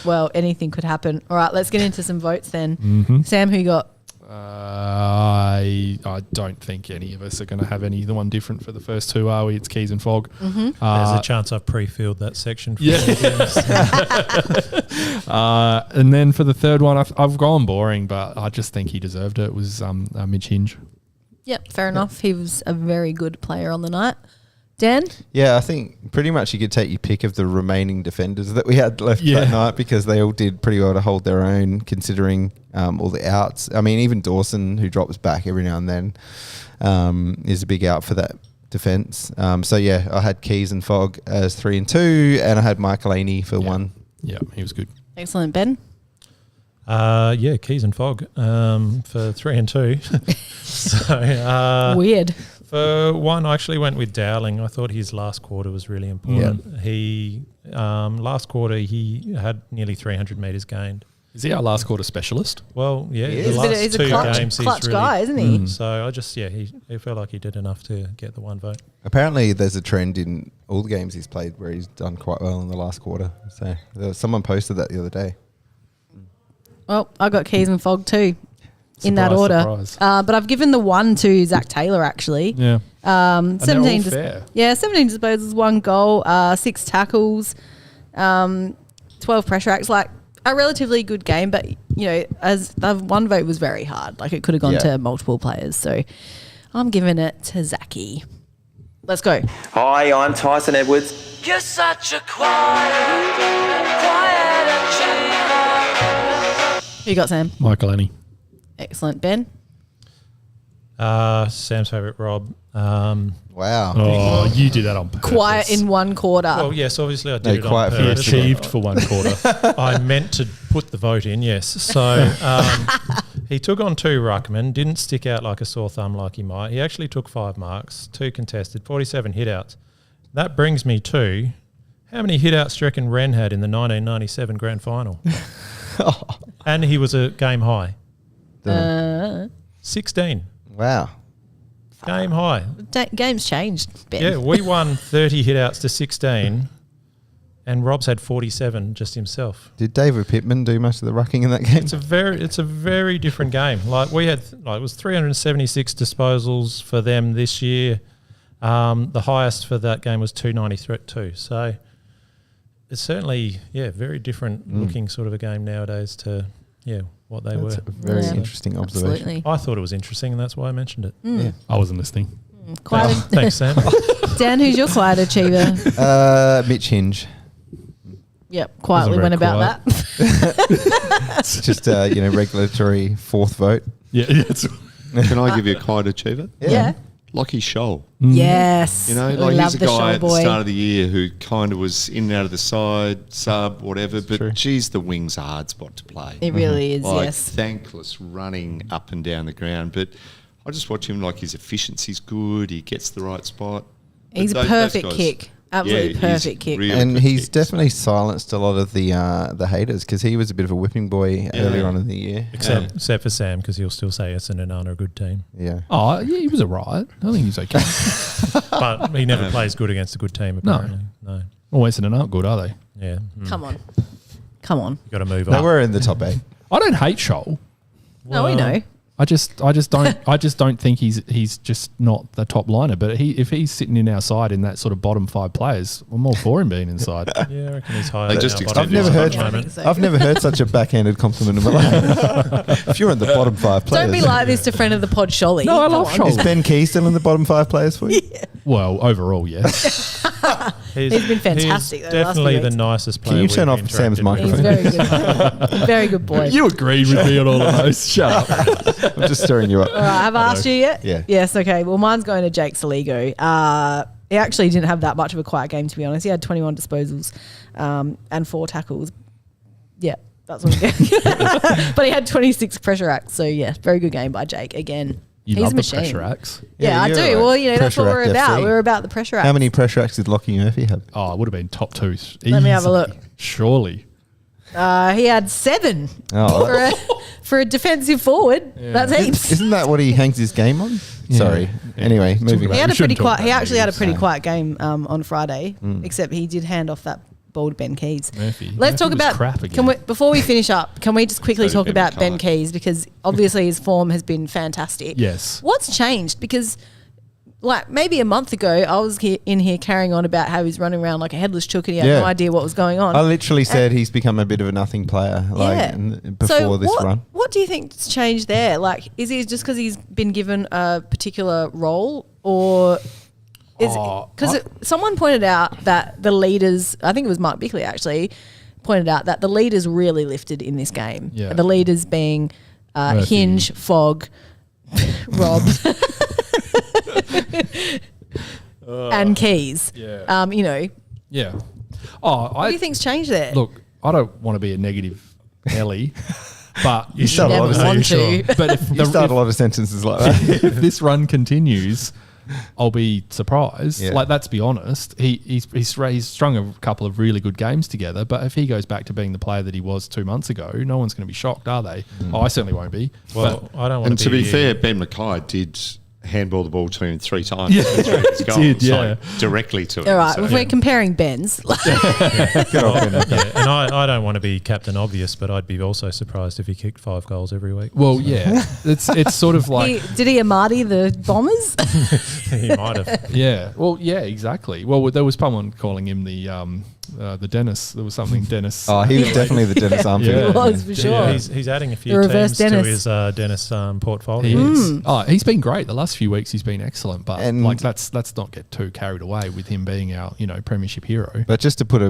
Well, anything could happen. All right, let's get into some votes then. Sam, who you got? I don't think any of us are going to have anyone different for the first two, are we? It's Keays and Fog. Mm-hmm. There's a chance I've pre-filled that section. For and then for the third one, I've gone boring, but I just think he deserved it. It was Mitch Hinge. Yep, fair enough. He was a very good player on the night. Dan? Yeah, I think pretty much you could take your pick of the remaining defenders that we had left that night because they all did pretty well to hold their own considering all the outs. I mean, even Dawson, who drops back every now and then, is a big out for that defence. So, yeah, I had Keays and Fogg as 3 and 2, and I had Michael for 1. Yeah, he was good. Excellent. Ben? Keays and Fogg for 3 and 2. So Weird. For 1, I actually went with Dowling. I thought his last quarter was really important. Yeah. He last quarter he had nearly 300 metres gained. Is he our last quarter specialist? Well, yeah, He the is. last He's a two clutch games guy, he's really. isn't he? So I just he felt like he did enough to get the 1 vote. Apparently, there's a trend in all the games he's played where he's done quite well in the last quarter. So someone posted that the other day. Well, I got Keays and Fogg too. In that Surprise, order. surprise. But I've given the 1 to Zach Taylor, actually. Yeah. 17 fair. 17 disposals, 1 goal, 6 tackles, 12 pressure acts. Like a relatively good game, but as the 1 vote was very hard. Like it could have gone to multiple players. So I'm giving it to Zachy. Let's go. Hi, I'm Tyson Edwards. You're such a quiet achiever. Who you got, Sam? Michael Annie. Excellent. Ben? Sam's favourite, Rob. Wow. Oh, you did that on purpose. Quiet in 1 quarter. Well, yes, obviously I did No, it on quiet for He purpose. achieved for 1 quarter. I meant to put the vote in, yes. So he took on 2 ruckmen, didn't stick out like a sore thumb like he might. He actually took 5 marks, 2 contested, 47 hitouts. That brings me to how many hitouts do you reckon Wren had in the 1997 grand final? And he was a game high. 16. Wow. Game high. Game's changed, Ben. Yeah, we won 30 hitouts to 16 and Rob's had 47 just himself. Did David Pittman do much of the rucking in that game? It's a very different game. Like we had, it was 376 disposals for them this year. The highest for that game was 293. So it's certainly, very different looking sort of a game nowadays to, what they That's were. a very interesting observation. Absolutely. I thought it was interesting, and that's why I mentioned it. Yeah. I wasn't listening. Quiet. Thanks, Sam. Dan, who's your quiet achiever? Mitch Hinge. Yep, quietly Wasn't went very about that. It's just regulatory 4th vote. Yeah. Can I give you a quiet achiever? Yeah. Lockie Scholl. Yes. You know, We like love he's a the guy show at the boy. start of the year who kind of was in and out of the side, sub, whatever. But true. geez, the wing's a hard spot to play. It really is, Like yes. thankless running up and down the ground. But I just watch him like his efficiency's good. He gets the right spot. But He's a those perfect guys- kick. Absolutely he's perfect kick. really And good he's kicks. definitely silenced a lot of the haters because he was a bit of a whipping boy earlier on in the year. Except for Sam, because he'll still say Essendon aren't a good team. Yeah. Oh, yeah, he was all right. I think he's okay. But he never plays good against a good team, apparently. No. Oh, Essendon aren't good, are they? Yeah. Come on. Come on. You've got to move They up. were in the top 8. I don't hate Scholl. No, we know. I just don't think he's just not the top liner. But if he's sitting in our side in that sort of bottom 5 players, I'm all for him being inside. Yeah, I reckon he's higher They than just our extended bottom I've never five heard- at the I moment. think so. I've never heard such a backhanded compliment in my life. If you're in the bottom 5 players. Don't be like this to friend of the pod, Sholly. No, I Come love on. Scholl. Is Ben Keays still in the bottom 5 players for you? Well, overall, yes. He's been fantastic He's though the last few definitely the weeks. nicest player. you we've turn off Sam's interacted with. He's microphone? very good. Very good boy. You agreed with me on all of those. Shut up. I'm just stirring you up. All right, have I asked you yet? Yeah. Yes, okay. Well, mine's going to Jake Saligo. He actually didn't have that much of a quiet game, to be honest. He had 21 disposals and 4 tackles. Yeah, that's what he did. But he had 26 pressure acts. So, yeah, very good game by Jake again. You He's love a the machine. pressure acts. Yeah, I you're do. right. Well, that's what Pressure we're Act about. FC. We're about the pressure acts. How many pressure acts did Lockie Murphy have? Oh, it would have been top 2. Let me have a look. Surely. He had 7 Oh, for a defensive forward. That's heaps. isn't that what he hangs his game on? Yeah. Sorry. Anyway, moving He on. had We a pretty shouldn't talk quiet. about He actually had a pretty so. quiet game on Friday, except he did hand off that ball to Ben Keays. Murphy. Let's talk was about crap again. before we finish up. Can we just quickly So talk Ben about Ben Mackay. Keays, because obviously his form has been fantastic. Yes. What's changed? Because like maybe a month ago, I was in here carrying on about how he's running around like a headless chook and he had Yeah. no idea what was going on. I literally said he's become a bit of a nothing player before this run. What do you think's changed there? Like, is it just because he's been given a particular role, or is because someone pointed out that the leaders, I think it was Mark Bickley actually, pointed out that the leaders really lifted in this game. Yeah. The leaders being Murphy. Hinge, Fogg, Rob, and Keays. Yeah. You know, Yeah. Oh, what do you think's changed there? look, I don't want to be a negative Ellie, but You start a never lot of want sentences. to. But if, You start a lot of sentences like that. if this run continues, I'll be surprised. Yeah. Like, let's be honest. He's strung a couple of really good games together, but if he goes back to being the player that he was 2 months ago, no one's going to be shocked, are they? Oh, I certainly won't be. Well, I don't want And to be fair, Ben Mackay did handball the ball to him 3 times. Yeah, through his goals, did, yeah. like, directly to him. All right, So- if we're comparing Ben's, Good on Ben. and I don't want to be Captain Obvious, but I'd be also surprised if he kicked 5 goals every week. Well, yeah, it's sort of like did he Amati the Bombers? He might have. yeah. Well, yeah, exactly. Well, there was someone calling him the Dennis. There was something Dennis. Oh, he was definitely the Dennis Armfield. Yeah. He was for sure. Yeah. He's adding a few The reverse teams Dennis. to his Dennis portfolio. He is. Oh, he's been great. The last few weeks he's been excellent. But And- like let's not get too carried away with him being our premiership hero. But just to put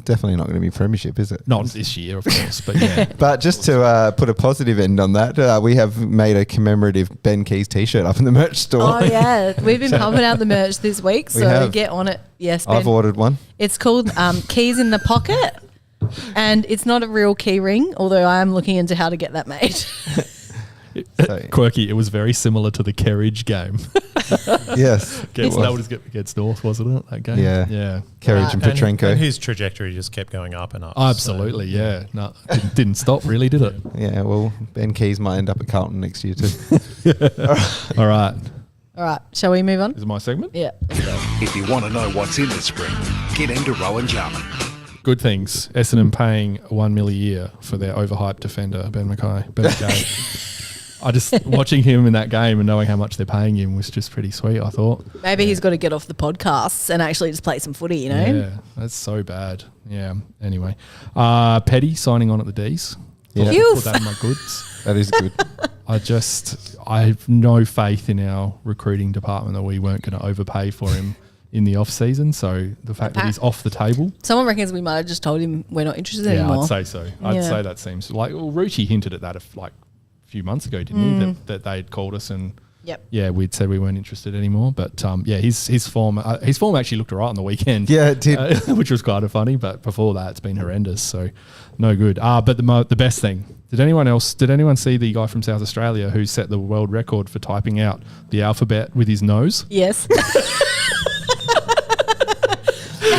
definitely not going to be premiership, is it? Not this year, of course, but yeah. But just to put a positive end on that, we have made a commemorative Ben Keays T-shirt up in the merch store. Oh yeah, we've been pumping out the merch this week, We so have. get on it. Yes, Ben. I've ordered one. It's called Keys in the Pocket, and it's not a real key ring, although I am looking into how to get that made. So, Quirky, it was very similar to the Kerridge game. yes. Against, It that was. was against North, wasn't it? That game? Yeah. Yeah. Kerridge and And Petrenko. his trajectory just kept going up and up. Oh, absolutely, yeah. No, didn't stop really, did it? Yeah, well, Ben Keays might end up at Carlton next year too. All right. All right, shall we move on? This is my segment. Yeah. If you want to know what's in the spring, get into Rowan Jarman. Good things. Essendon paying $1 million a year for their overhyped defender, Ben Mackay. I just watching him in that game and knowing how much they're paying him was just pretty sweet, I thought. Maybe he's got to get off the podcasts and actually just play some footy, you know? Yeah, that's so bad. Yeah. Anyway, Petty signing on at the D's. Yeah. Phew. Put that in my goods. That is good. I have no faith in our recruiting department that we weren't going to overpay for him in the off season. So the fact that he's off the table. Someone reckons we might have just told him we're not interested Yeah, anymore. I'd say so. I'd Yeah. say that seems like, well, Rucci hinted at that a few months ago, didn't he? That they had called us and Yep. yeah, we'd said we weren't interested anymore. But yeah, his form actually looked all right on the weekend. Yeah, it did. Which was kind of funny. But before that, it's been horrendous. So no good. But the best thing. Did anyone see the guy from South Australia who set the world record for typing out the alphabet with his nose? Yes.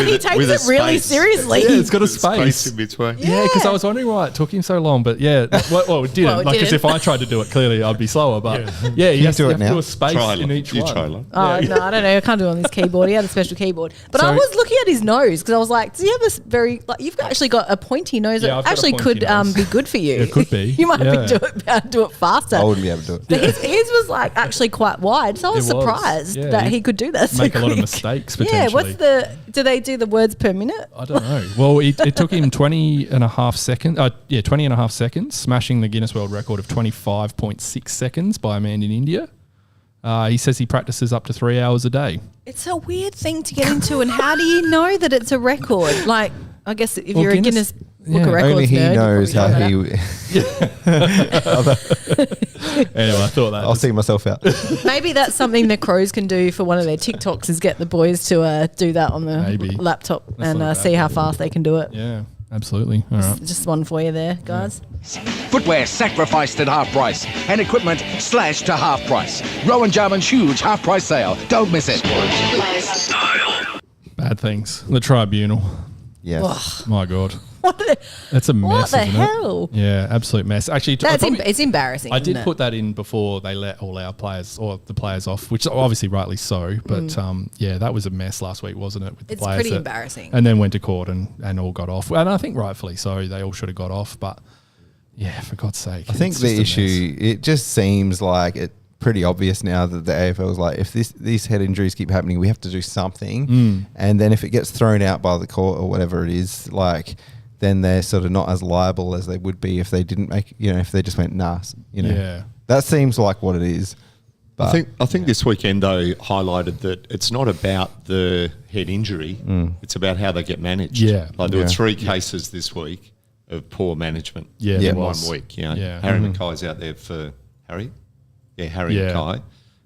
He takes with a it really space. seriously. Yeah, it's got a With space. in between. Yeah, because I was wondering why it took him so long, but yeah, well, it didn't. Well, it Like, as didn't. if I tried to do it, clearly I'd be slower. But yeah, he you has do to it have now? to do a space Try in each you one. try, love. Oh, no, I don't know. I can't do it on this keyboard. He had a special keyboard. But I So- was looking at his nose because I was like, does he have a very, like, you've actually got a pointy nose Yeah, I've that got a actually pointy could nose. be good for you. It could be, You might yeah. be do it faster. I wouldn't be able to do it. But his was like actually quite wide, so I was It was, surprised yeah. that he could do that so Make a lot of quick. mistakes, Yeah, potentially. do they do the words per minute? I don't know. Well, it took him 20 and a half seconds, smashing the Guinness World Record of 25.6 seconds by a man in India. He says he practices up to 3 hours a day. It's a weird thing to get into, and how do you know that it's a record? Like, I guess if Well, you're Guinness- a Guinness Book of yeah. Records Only he nerd, you knows how probably know that. Anyway, I thought that. I'll see myself out. Maybe that's something the Crows can do for one of their TikToks, is get the boys to do that on the Maybe. laptop That's and not a bad see how thing. fast they can do it. Yeah, absolutely. All right. Just one for you there, guys. Footwear sacrificed at half price and equipment slashed to half price. Rowan Jarman's huge half price sale. Don't miss it. Bad things. The Tribunal. Yes. My God. That's a mess. What the isn't hell? It? Yeah, absolute mess. Actually, It's embarrassing. I did isn't put that in before they let all our players or the players off, which obviously rightly so. But yeah, that was a mess last week, wasn't it? With the It's players pretty embarrassing. And then went to court and all got off. And I think rightfully so. They all should have got off. But yeah, for God's sake. I think the issue, it just seems like it pretty obvious now that the AFL is like, if these head injuries keep happening, we have to do something. And then if it gets thrown out by the court or whatever it is, like, then they're sort of not as liable as they would be if they didn't make, if they just went, nah, Yeah. That seems like what it is. But I think this weekend, though, highlighted that it's not about the head injury. It's about how they get managed. Yeah. Like there were 3 cases this week of poor management in 1 week. Harry Mackay's out there for Harry. Yeah, Harry Mackay.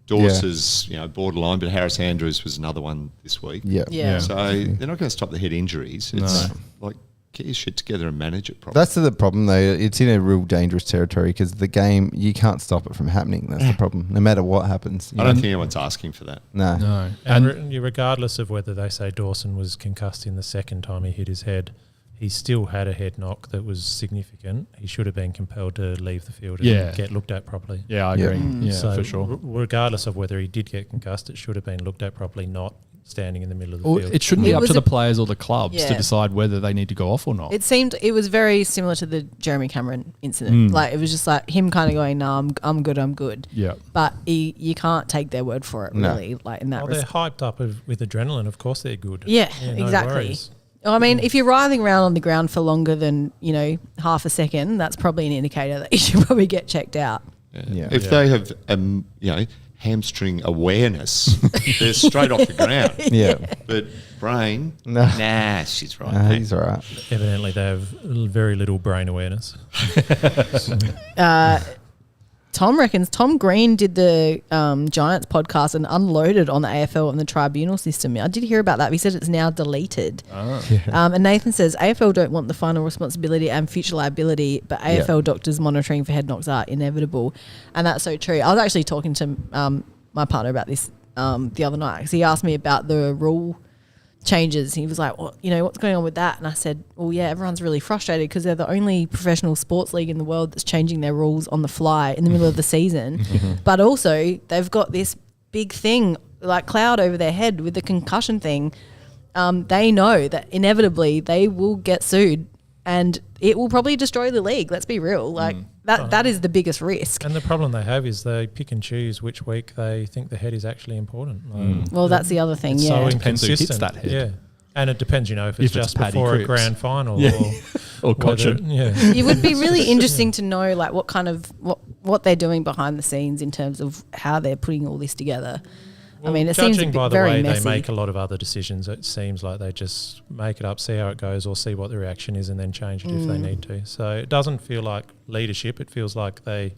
Dawes is, borderline, but Harris Andrews was another one this week. Yeah. So they're not going to stop the head injuries. It's like, get your shit together and manage it properly. that's the problem, though. It's in a real dangerous territory because the game, you can't stop it from happening. That's the problem, no matter what happens. I don't think anyone's asking for that. No. And regardless of whether they say Dawson was concussed in the second time he hit his head, he still had a head knock that was significant. He should have been compelled to leave the field and get looked at properly. Yeah, I agree. Yeah, So for sure. Regardless of whether he did get concussed, it should have been looked at properly, not standing in the middle of the field. It shouldn't be It up was to the a- players or the clubs to Yeah. decide whether they need to go off or not. It was very similar to the Jeremy Cameron incident. Like it was just like him kind of going, "No, I'm good." Yeah. But you can't take their word for it, really. Like in that They're respect. hyped up with adrenaline. Of course, they're good. Yeah, no exactly. worries. I mean, if you're writhing around on the ground for longer than half a second, that's probably an indicator that you should probably get checked out. If they have, hamstring awareness, they're straight off the ground. Yeah. But brain, No. nah, she's right. He's all right. Evidently, they have very little brain awareness. Tom Green did the Giants podcast and unloaded on the AFL and the tribunal system. I did hear about that. He said it's now deleted. And Nathan says AFL don't want the final responsibility and future liability, but AFL doctors monitoring for head knocks are inevitable. And that's so true. I was actually talking to my partner about this the other night because he asked me about the rule changes. He was like, well, what's going on with that? And I said, well, yeah, everyone's really frustrated because they're the only professional sports league in the world that's changing their rules on the fly in the middle of the season. But also they've got this big thing like cloud over their head with the concussion thing. They know that inevitably they will get sued and it will probably destroy the league. Let's be real. Like that is the biggest risk. And the problem they have is they pick and choose which week they think the head is actually important. Well, that's the other thing. It's Yeah. so Depends who hits inconsistent. that head. Yeah. And it depends, if it's just Paddy before a Cripps. grand final Or whether- Cochin. It would be really interesting to know like what kind of what they're doing behind the scenes in terms of how they're putting all this together. I mean, it seems judging by the very way messy. they make a lot of other decisions, it seems like they just make it up, see how it goes, or see what the reaction is, and then change it if they need to. So it doesn't feel like leadership. It feels like they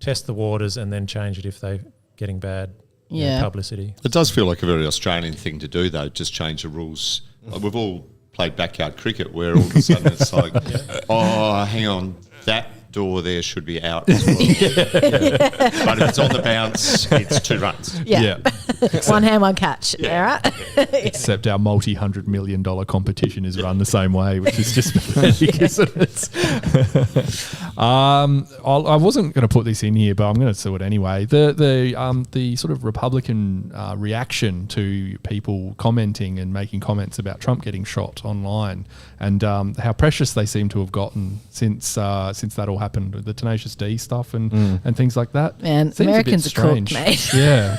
test the waters and then change it if they're getting bad publicity. It does feel like a very Australian thing to do, though, just change the rules. Like we've all played backyard cricket where all of a sudden it's like, oh, hang on, that door there should be out as well. But if it's on the bounce, it's 2 runs. Yeah. One hand, one catch. All right. Except our multi-$100 million competition is run the same way, which is just pathetic, isn't it? I wasn't going to put this in here, but I'm going to do it anyway. The sort of Republican reaction to people commenting and making comments about Trump getting shot online, and how precious they seem to have gotten since that all happened, with the Tenacious D stuff and things like that. Man, Seems Americans a bit are cooked, strange. mate. Yeah,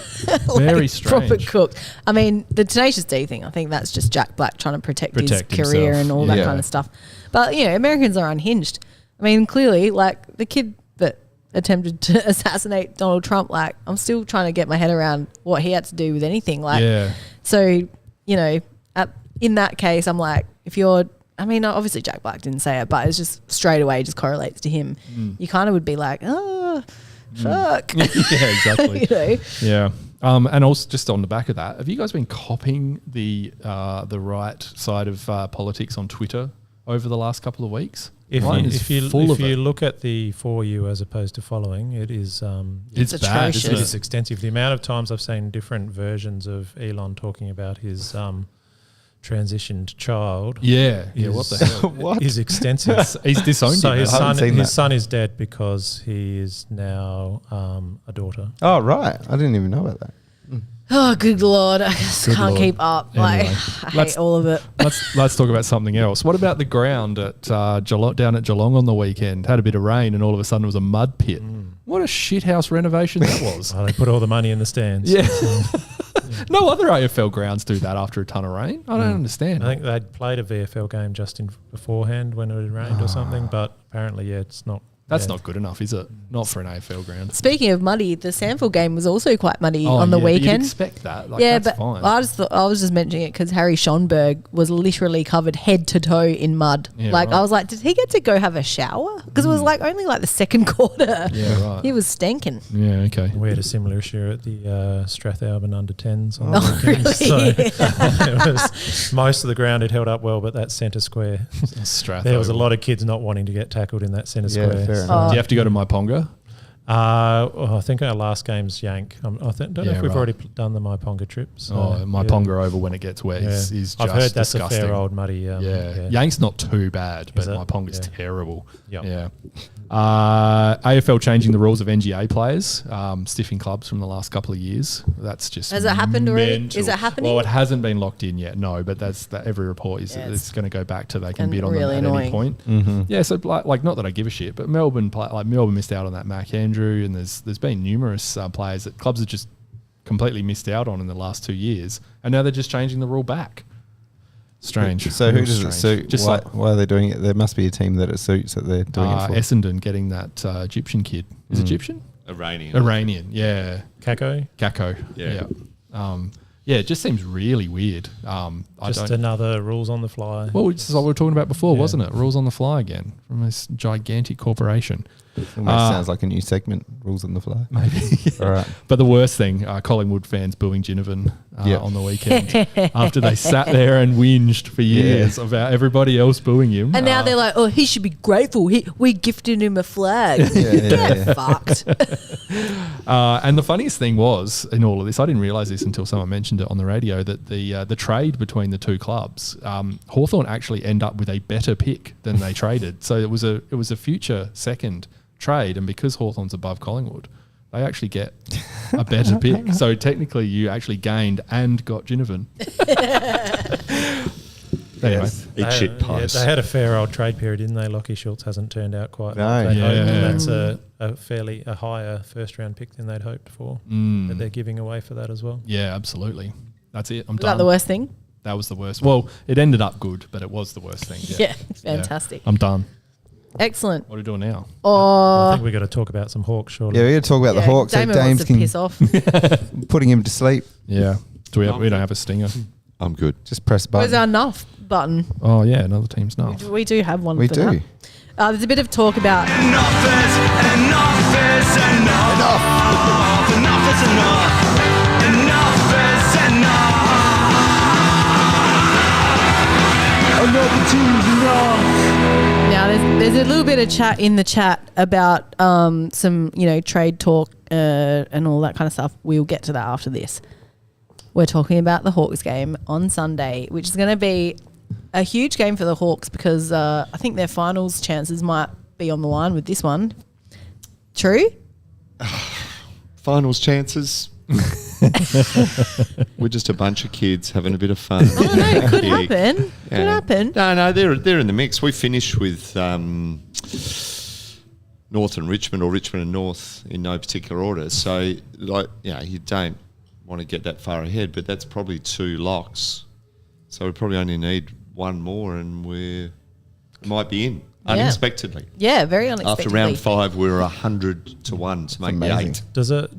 very Proper strange. cooked. I mean, the Tenacious D thing, I think that's just Jack Black trying to protect his Protect career himself. and all that Yeah. kind of stuff. But, Americans are unhinged. I mean, clearly, like the kid that attempted to assassinate Donald Trump, like I'm still trying to get my head around what he had to do with anything. Like, Yeah. so, in that case, I'm like, obviously Jack Black didn't say it, but it's just straight away just correlates to him. You kind of would be like, oh, fuck. Yeah, exactly. Yeah. And also just on the back of that, have you guys been copying the right side of politics on Twitter over the last couple of weeks? If Mine is you full of it. look at the For You as opposed to following, it is It's bad, atrocious. isn't it is it? extensive. The amount of times I've seen different versions of Elon talking about his transitioned child. Yeah. What the hell? What? Is extensive. He's disowned So him. his I haven't seen that. son is dead because he is now a daughter. Oh, right. I didn't even know about that. Oh, good Lord. I just Good can't Lord. keep up. Anyway, I let's- hate all of it. Let's talk about something else. What about the ground at Geelong, down at Geelong on the weekend? Had a bit of rain and all of a sudden it was a mud pit. What a shithouse renovation that was. Oh, they put all the money in the stands. Yeah. No other AFL grounds do that after a ton of rain. I don't understand. I think they'd played a VFL game just beforehand when it had rained or something, but apparently, it's not. That's yeah. not good enough, is it? Not for an AFL ground. Speaking of muddy, the Sandville game was also quite muddy on the yeah, but you'd weekend. expect that. Like, Yeah, that's but fine. I was just mentioning it because Harry Schonberg was literally covered head to toe in mud. Yeah, like right. I was like, did he get to go have a shower? Because it was like only like the second quarter. Yeah, right. He was stinking. Yeah, okay. We had a similar issue at the Strathalbyn under 10s on Oh, the weekend. really? So it was, most of the ground had held up well, but that centre square, Strath there was a Oval. lot of kids not wanting to get tackled in that centre Yeah, square. fair So- enough. Do you have to go to my Ponga? I think our last game's Yank. Don't know Yeah, if we've right. already done the My Ponga trip. So, My yeah. Ponga Oval when it gets wet is just I've heard that's disgusting. a fair old muddy. Yeah. Yank's not too bad, but it? my Ponga's Yeah. terrible. Yep. Yeah. AFL changing the rules of NGA players, stiffing clubs from the last couple of years. That's just Has it happened already? mental. Is it happening? Well, it hasn't been locked in yet, no, but that's that every report is Yeah, it's going to go back to they can and bid on really them at annoying. any point. Yeah, so like not that I give a shit, but Melbourne missed out on that Mac Andrew, and there's been numerous players that clubs have just completely missed out on in the last 2 years, and now they're just changing the rule back. Strange. So who Real does it strange. suit? Just Why are they doing it? There must be a team that it suits that they're doing it for. Essendon getting that Egyptian kid. Is it Egyptian? Iranian, yeah. Kako? Kako. Yeah. Yeah, it just seems really weird. Just another rules on the fly. Well, it's what we were talking about before, Yeah. wasn't it? Rules on the fly again from this gigantic corporation. Almost sounds like a new segment, Rules on the Fly. Maybe. All right. But the worst thing, Collingwood fans booing Ginnivan Yep. on the weekend after they sat there and whinged for years about everybody else booing him. And now they're like, oh, he should be grateful. We gifted him a flag. Yeah. Fucked. And the funniest thing was in all of this, I didn't realise this until someone mentioned it on the radio, that the trade between the two clubs, Hawthorn actually end up with a better pick than they traded. So it was a future second trade, and because Hawthorn's above Collingwood, they actually get a better pick. So technically, you actually gained and got Ginnivan. Anyway, Eat shit pies. They had a fair old trade period, didn't they? Lockie Schultz hasn't turned out quite No. like they'd hoped, Yeah. and that's a higher first round pick than they'd hoped for. That they're giving away for that as well. yeah, absolutely. That's it. I'm Was done. that the worst thing? That was the worst. Well, it ended up good, but it was the worst thing. Yeah, fantastic. I'm done. Excellent. What are we doing now? I Oh, think we've got to talk about some Hawks, surely. Yeah, we're going to talk about the Hawks. So Damo Dames wants to can piss off. putting him to sleep. Yeah. We don't have a stinger. I'm good. Just press a Where's button. our Nuff button? Oh yeah, another team's not. We do have one We for do. that. There's a bit of talk about now. There's a little bit of chat in the chat about some trade talk and all that kind of stuff. We'll get to that after this. We're talking about the Hawks game on Sunday, which is going to be a huge game for the Hawks because I think their finals chances might be on the line with this one. True? Finals chances. We're just a bunch of kids having a bit of fun. Oh, no, it could Yeah. happen. Could happen. No, they're in the mix. We finished with North and Richmond, or Richmond and North in no particular order. So, you don't want to get that far ahead, but that's probably 2 locks. So we probably only need one more, and we might be in unexpectedly. Yeah, very unexpectedly. After round 5, we were 100 to 1 to make the amazing. 8. Does it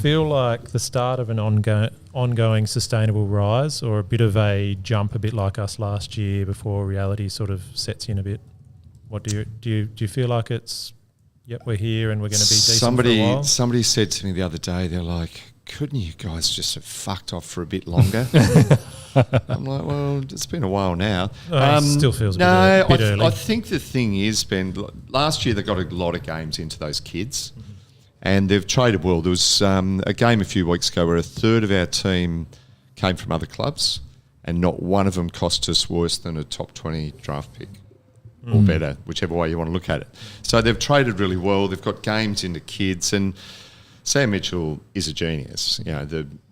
feel like the start of an ongoing sustainable rise, or a bit of a jump, a bit like us last year before reality sort of sets in a bit? What do you feel like it's? Yep, we're here and we're going to be decent for a while. Somebody said to me the other day, they're like, couldn't you guys just have fucked off for a bit longer? I'm like, well, it's been a while now. It still feels a bit early. I think the thing is, Ben, last year they got a lot of games into those kids, and they've traded well. There was a game a few weeks ago where a third of our team came from other clubs, and not one of them cost us worse than a top 20 draft pick or better, whichever way you want to look at it. So they've traded really well. They've got games into kids, and Sam Mitchell is a genius.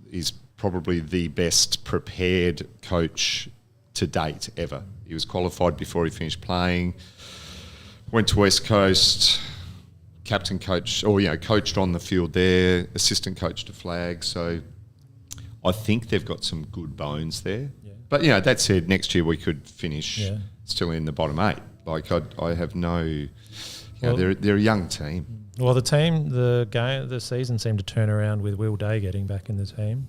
He's probably the best prepared coach to date ever. He was qualified before he finished playing, went to West Coast, captain coach, or coached on the field there, assistant coach to flag. So I think they've got some good bones there. Yeah. But that said, next year we could finish still in the bottom 8. Like I have no, they're a young team. Well, the season seemed to turn around with Will Day getting back in the team.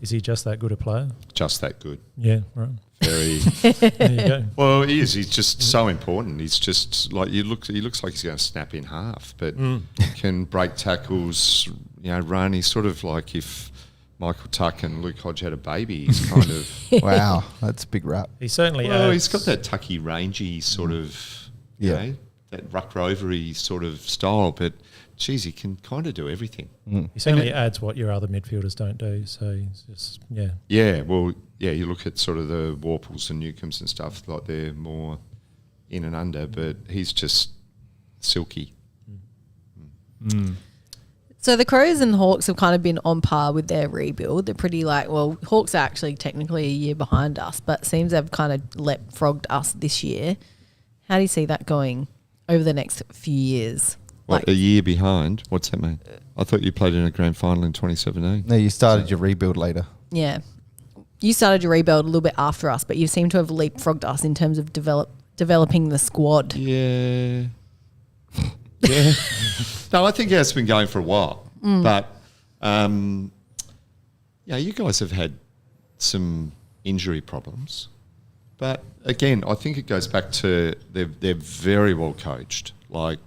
Is he just that good a player? Just that good. Yeah, right. Very. There you go. Well, he is. He's just so important. He's just like he looks like he's going to snap in half, but can break tackles. Run. He's sort of like if Michael Tuck and Luke Hodge had a baby. He's kind of wow, that's a big rap. He certainly. He's got that tucky, rangy sort of, that ruck rovery sort of style. But geez, he can kind of do everything. He certainly adds what your other midfielders don't do. So he's just Yeah, well, you look at sort of the Warples and Newcombs and stuff, like they're more in and under, but he's just silky. So the Crows and Hawks have kind of been on par with their rebuild. They're pretty Hawks are actually technically a year behind us, but seems they've kind of leapfrogged us this year. How do you see that going over the next few years? What, a year behind? What's that mean? I thought you played in a grand final in 2017. No, you started your rebuild later. Yeah. You started your rebuild a little bit after us, but you seem to have leapfrogged us in terms of developing the squad. Yeah. Yeah. No, I think it's been going for a while. But, you guys have had some injury problems. But, again, I think it goes back to they're very well coached. Like,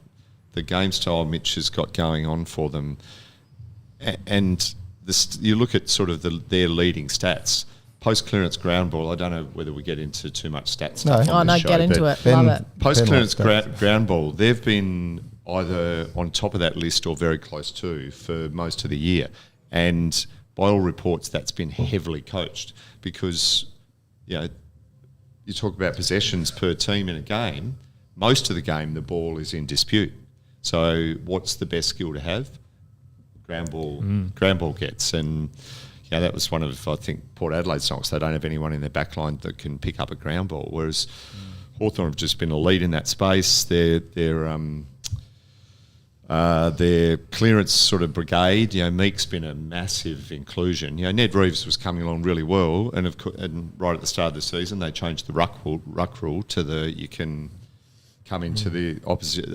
the game style Mitch has got going on for them. And you look at sort of their leading stats. Post-clearance ground ball, I don't know whether we get into too much stats stuff on this show, get into it. Love it. Post-clearance ground ball, they've been either on top of that list or very close to for most of the year. And by all reports, that's been heavily coached because, you talk about possessions per team in a game, most of the game the ball is in dispute. So what's the best skill to have? Ground ball gets. And that was one of, I think, Port Adelaide's knocks. They don't have anyone in their backline that can pick up a ground ball, whereas Hawthorn have just been a lead in that space. Their clearance sort of brigade, Meek's been a massive inclusion. Ned Reeves was coming along really well, and right at the start of the season they changed the ruck rule to you can come into the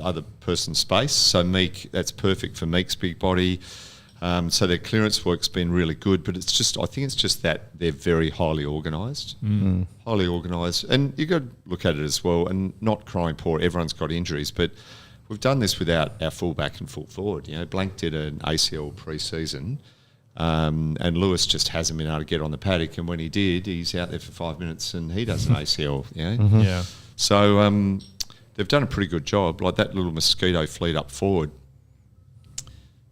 other person's space. So Meek, that's perfect for Meek's big body. So their clearance work's been really good, but I think it's just that they're very highly organised. Highly organised. And you've got to look at it as well, and not crying poor, everyone's got injuries, but we've done this without our fullback and full forward. Blank did an ACL pre-season, and Lewis just hasn't been able to get on the paddock, and when he did, he's out there for 5 minutes and he does an ACL. Yeah. So they've done a pretty good job. Like that little mosquito fleet up forward.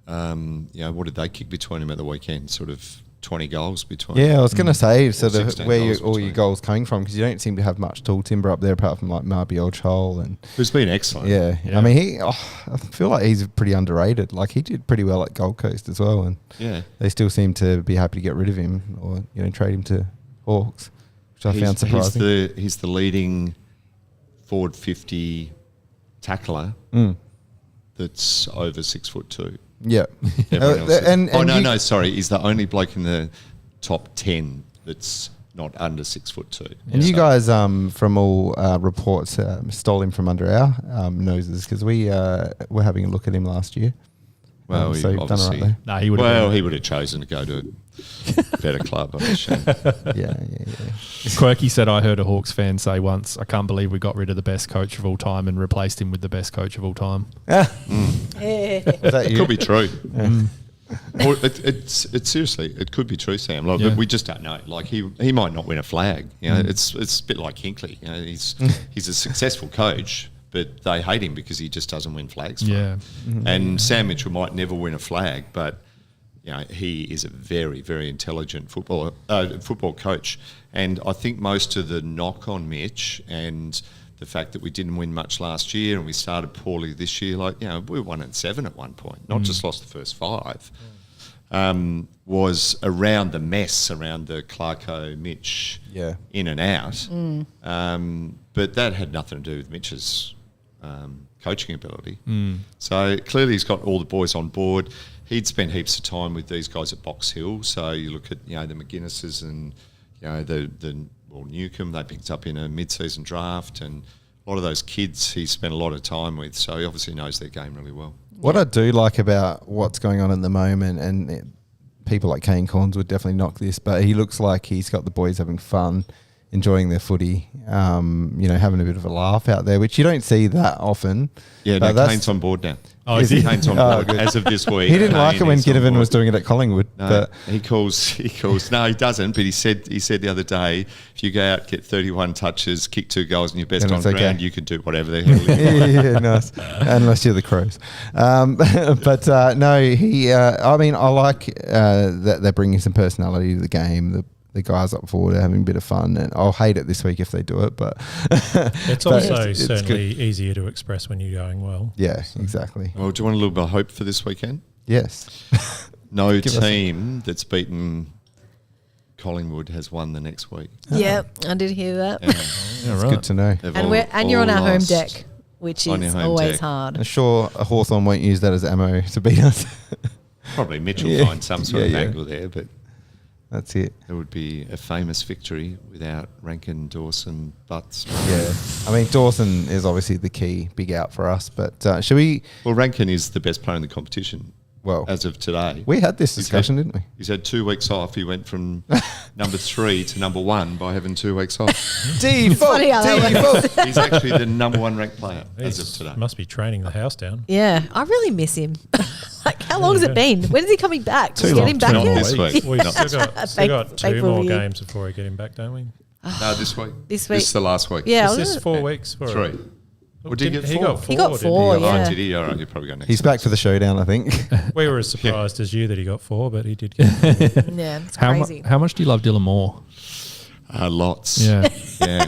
What did they kick between them at the weekend? Sort of 20 goals between. Yeah, I was going to say sort of where all your goals coming from, because you don't seem to have much tall timber up there apart from like Marby Olchol and who's been excellent. Yeah. I mean I feel like he's pretty underrated. Like he did pretty well at Gold Coast as well, and they still seem to be happy to get rid of him or trade him to Hawks, which I found surprising. He's the leading forward 50 tackler that's over 6'2". Yeah. Sorry. He's the only bloke in the top 10 that's not under 6'2". And you guys, from all reports, stole him from under our noses because we were having a look at him last year. Well, so you've done all right there. Nah, he would have chosen to go to a better club, I'm ashamed. Yeah. Quirky said, I heard a Hawks fan say once, I can't believe we got rid of the best coach of all time and replaced him with the best coach of all time. It could be true. Or it's seriously, it could be true, Sam. Like, but we just don't know. Like he might not win a flag. It's a bit like Hinkley. He's a successful coach, but they hate him because he just doesn't win flags for them. And Sam Mitchell might never win a flag, but he is a very, very intelligent football coach. And I think most of the knock on Mitch and the fact that we didn't win much last year and we started poorly this year, we were 1-7 at one point, not just lost the first 5, was around the mess around the Clarko Mitch in and out. But that had nothing to do with Mitch's coaching ability. So clearly he's got all the boys on board. He'd spent heaps of time with these guys at Box Hill. So you look at, the McGuinnesses and, Newcomb, they picked up in a mid-season draft, and a lot of those kids he spent a lot of time with. So he obviously knows their game really well. What I do like about what's going on at the moment, and people like Kane Corns would definitely knock this, but he looks like he's got the boys having fun, enjoying their footy, having a bit of a laugh out there, which you don't see that often. Yeah, no, Kane's on board now. Oh, is he? Kane's on board as of this week. He didn't like it when Ginnivan was doing it at Collingwood. No, but he calls. No, he doesn't. But he said the other day, if you go out, get 31 touches, kick 2 goals, and you're best on ground, you can do whatever the hell you want. Yeah, nice. Unless you're the Crows. No, he. I like that they're bringing some personality to the game. The guys up forward are having a bit of fun, and I'll hate it this week if they do it, but it's also certainly easier to express when you're going well. Yeah, exactly. Well, do you want a little bit of hope for this weekend? Yes. No team that's beaten Collingwood has won the next week. Yep, I did hear that. It's good to know. And you're on our home deck, which is always hard. I'm sure a Hawthorn won't use that as ammo to beat us. Probably Mitch will find some sort of angle there, but that's it. It would be a famous victory without Rankin, Dawson, Butts. Yeah. I mean, Dawson is obviously the key big out for us, but should we... Well, Rankin is the best player in the competition. Well, as of today. We had this discussion, didn't we? He's had 2 weeks off. He went from number 3 to number 1 by having 2 weeks off. Default. He's actually the number 1 ranked player as of today. Must be training the house down. Yeah, I really miss him. How long has it been? When is he coming back? Just get him back Not here? this week. We've still got 2 more games before we get him back, don't we? No, this week. This week. This is the last week. Yeah, Is this 4 weeks? For 3. Well, did he get 4? He got 4, yeah. Oh, did he? All right, you probably go next. He's back for the showdown, I think. We were as surprised as you that he got 4, but he did get 4. Yeah, it's crazy. How much do you love Dylan Moore? Lots. Yeah. Yeah.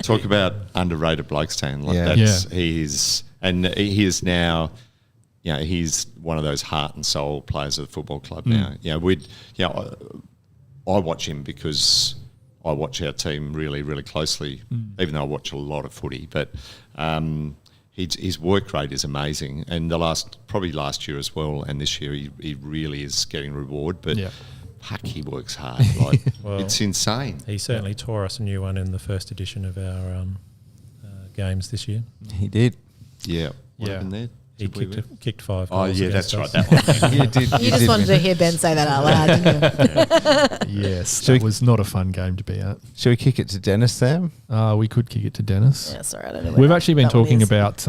Talk about underrated blokes, Stan. He is now, he's one of those heart and soul players of the football club now. I watch him because I watch our team really, really closely, even though I watch a lot of footy. But his work rate is amazing. And probably last year as well, and this year he really is getting reward. But fuck, he works hard. It's insane. He certainly tore us a new one in the first edition of our games this year. He did. Yeah. What happened there? He kicked 5 goals. Oh, yeah, that's right. That one. You just wanted to hear Ben say that out loud, didn't you? Yes, it was not a fun game to be at. Should we kick it to Dennis, Sam? We could kick it to Dennis. Yeah, sorry, I don't know. We've actually been talking about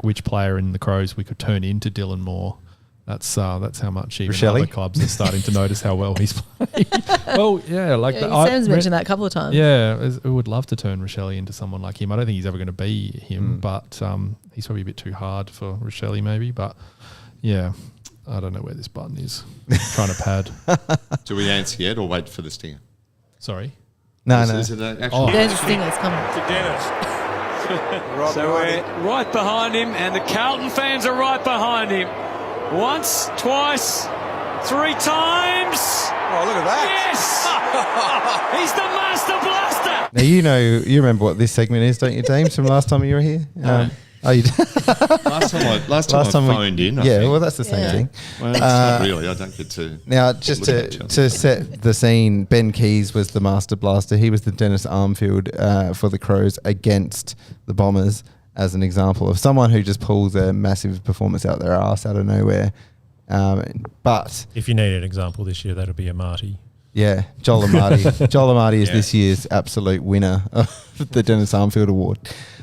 which player in the Crows we could turn into Dylan Moore. That's how much even other clubs are starting to notice how well he's playing. Well, yeah, Sam's mentioned that a couple of times. Yeah, I would love to turn Rochelle into someone like him. I don't think he's ever going to be him, but he's probably a bit too hard for Rochelle maybe. But yeah, I don't know where this button is. Trying to pad. Do we answer yet or wait for the stinger? Sorry. No. There's a stinger that's coming. To Dennis. So we're right behind him, and the Carlton fans are right behind him. Once, twice, 3 times. Oh, look at that. Yes! He's the master blaster. Now, you remember what this segment is, don't you, James, from last time you were here? You did. last time I phoned in. I think. Well, that's the same thing. Well, not really. I don't get to. Now, just to set the scene, Ben Keays was the master blaster. He was the Dennis Armfield for the Crows against the Bombers, as an example of someone who just pulls a massive performance out their arse out of nowhere. But if you need an example this year, that'll be Amati. Yeah, Joel Amati. Joel Amati is this year's absolute winner of the Dennis Armfield Award.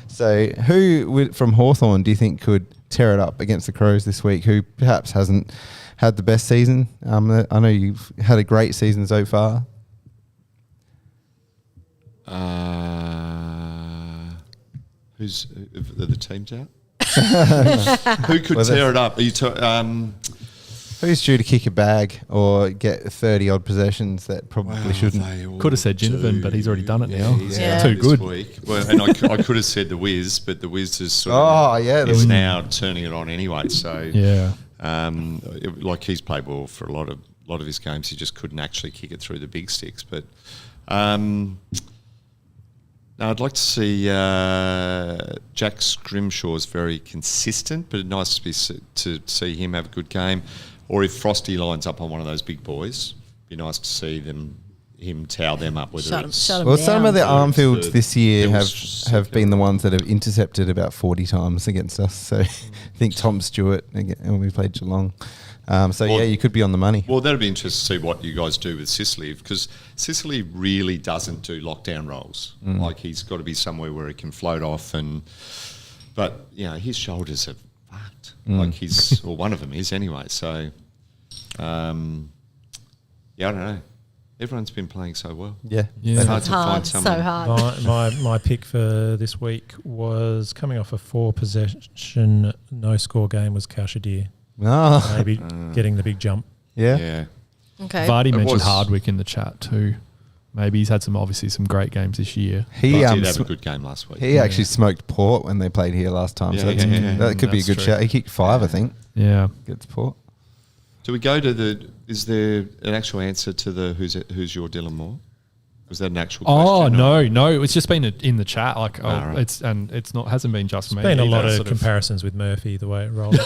So who from Hawthorn do you think could tear it up against the Crows this week, who perhaps hasn't had the best season? I know you've had a great season so far. Who's the teams out? Who could tear it up? Are you Who's due to kick a bag or get 30-odd possessions that probably shouldn't? Could have said Ginnivan, but he's already done it now. He's Yeah. out Too this good. week. Well, and I could have said the Wiz, but the Wiz is sort of the is Wiz. now turning it on anyway. So Yeah. like he's played well for a lot of his games. He just couldn't actually kick it through the big sticks. But no, I'd like to see Jack Scrimshaw's very consistent, but it's nice to see him have a good game. Or if Frosty lines up on one of those big boys, it'd be nice to see him towel them up. Whether Shut it's him Well, down. some of the arm fields this year Bill's have been the ones that have intercepted about 40 times against us. So I think Tom Stewart when we played Geelong. You could be on the money. Well, that'll be interesting to see what you guys do with Sicily, because Sicily really doesn't do lockdown rolls. Like, he's got to be somewhere where he can float off, but his shoulders are fucked. Like, or one of them is anyway. So, I don't know. Everyone's been playing so well. Yeah. It's hard It's to hard, find someone. so hard. My pick for this week was coming off a 4-possession no-score game was Kashadir. Oh, Maybe getting the big jump. Yeah. Okay. Vardy mentioned was- Hardwick in the chat too. Maybe he's had some great games this year. he He did have a good game last week. he actually smoked Port when they played here last time. So that could be a That's good true. shout. He kicked 5, I think. Yeah. Gets Port. Do we go to is there an actual answer to the who's your Dylan Moore? Was that an actual question? Oh no, it's just been in the chat. Like, right. it's not hasn't been just me. Been a lot either, of comparisons with Murphy, the way it rolled.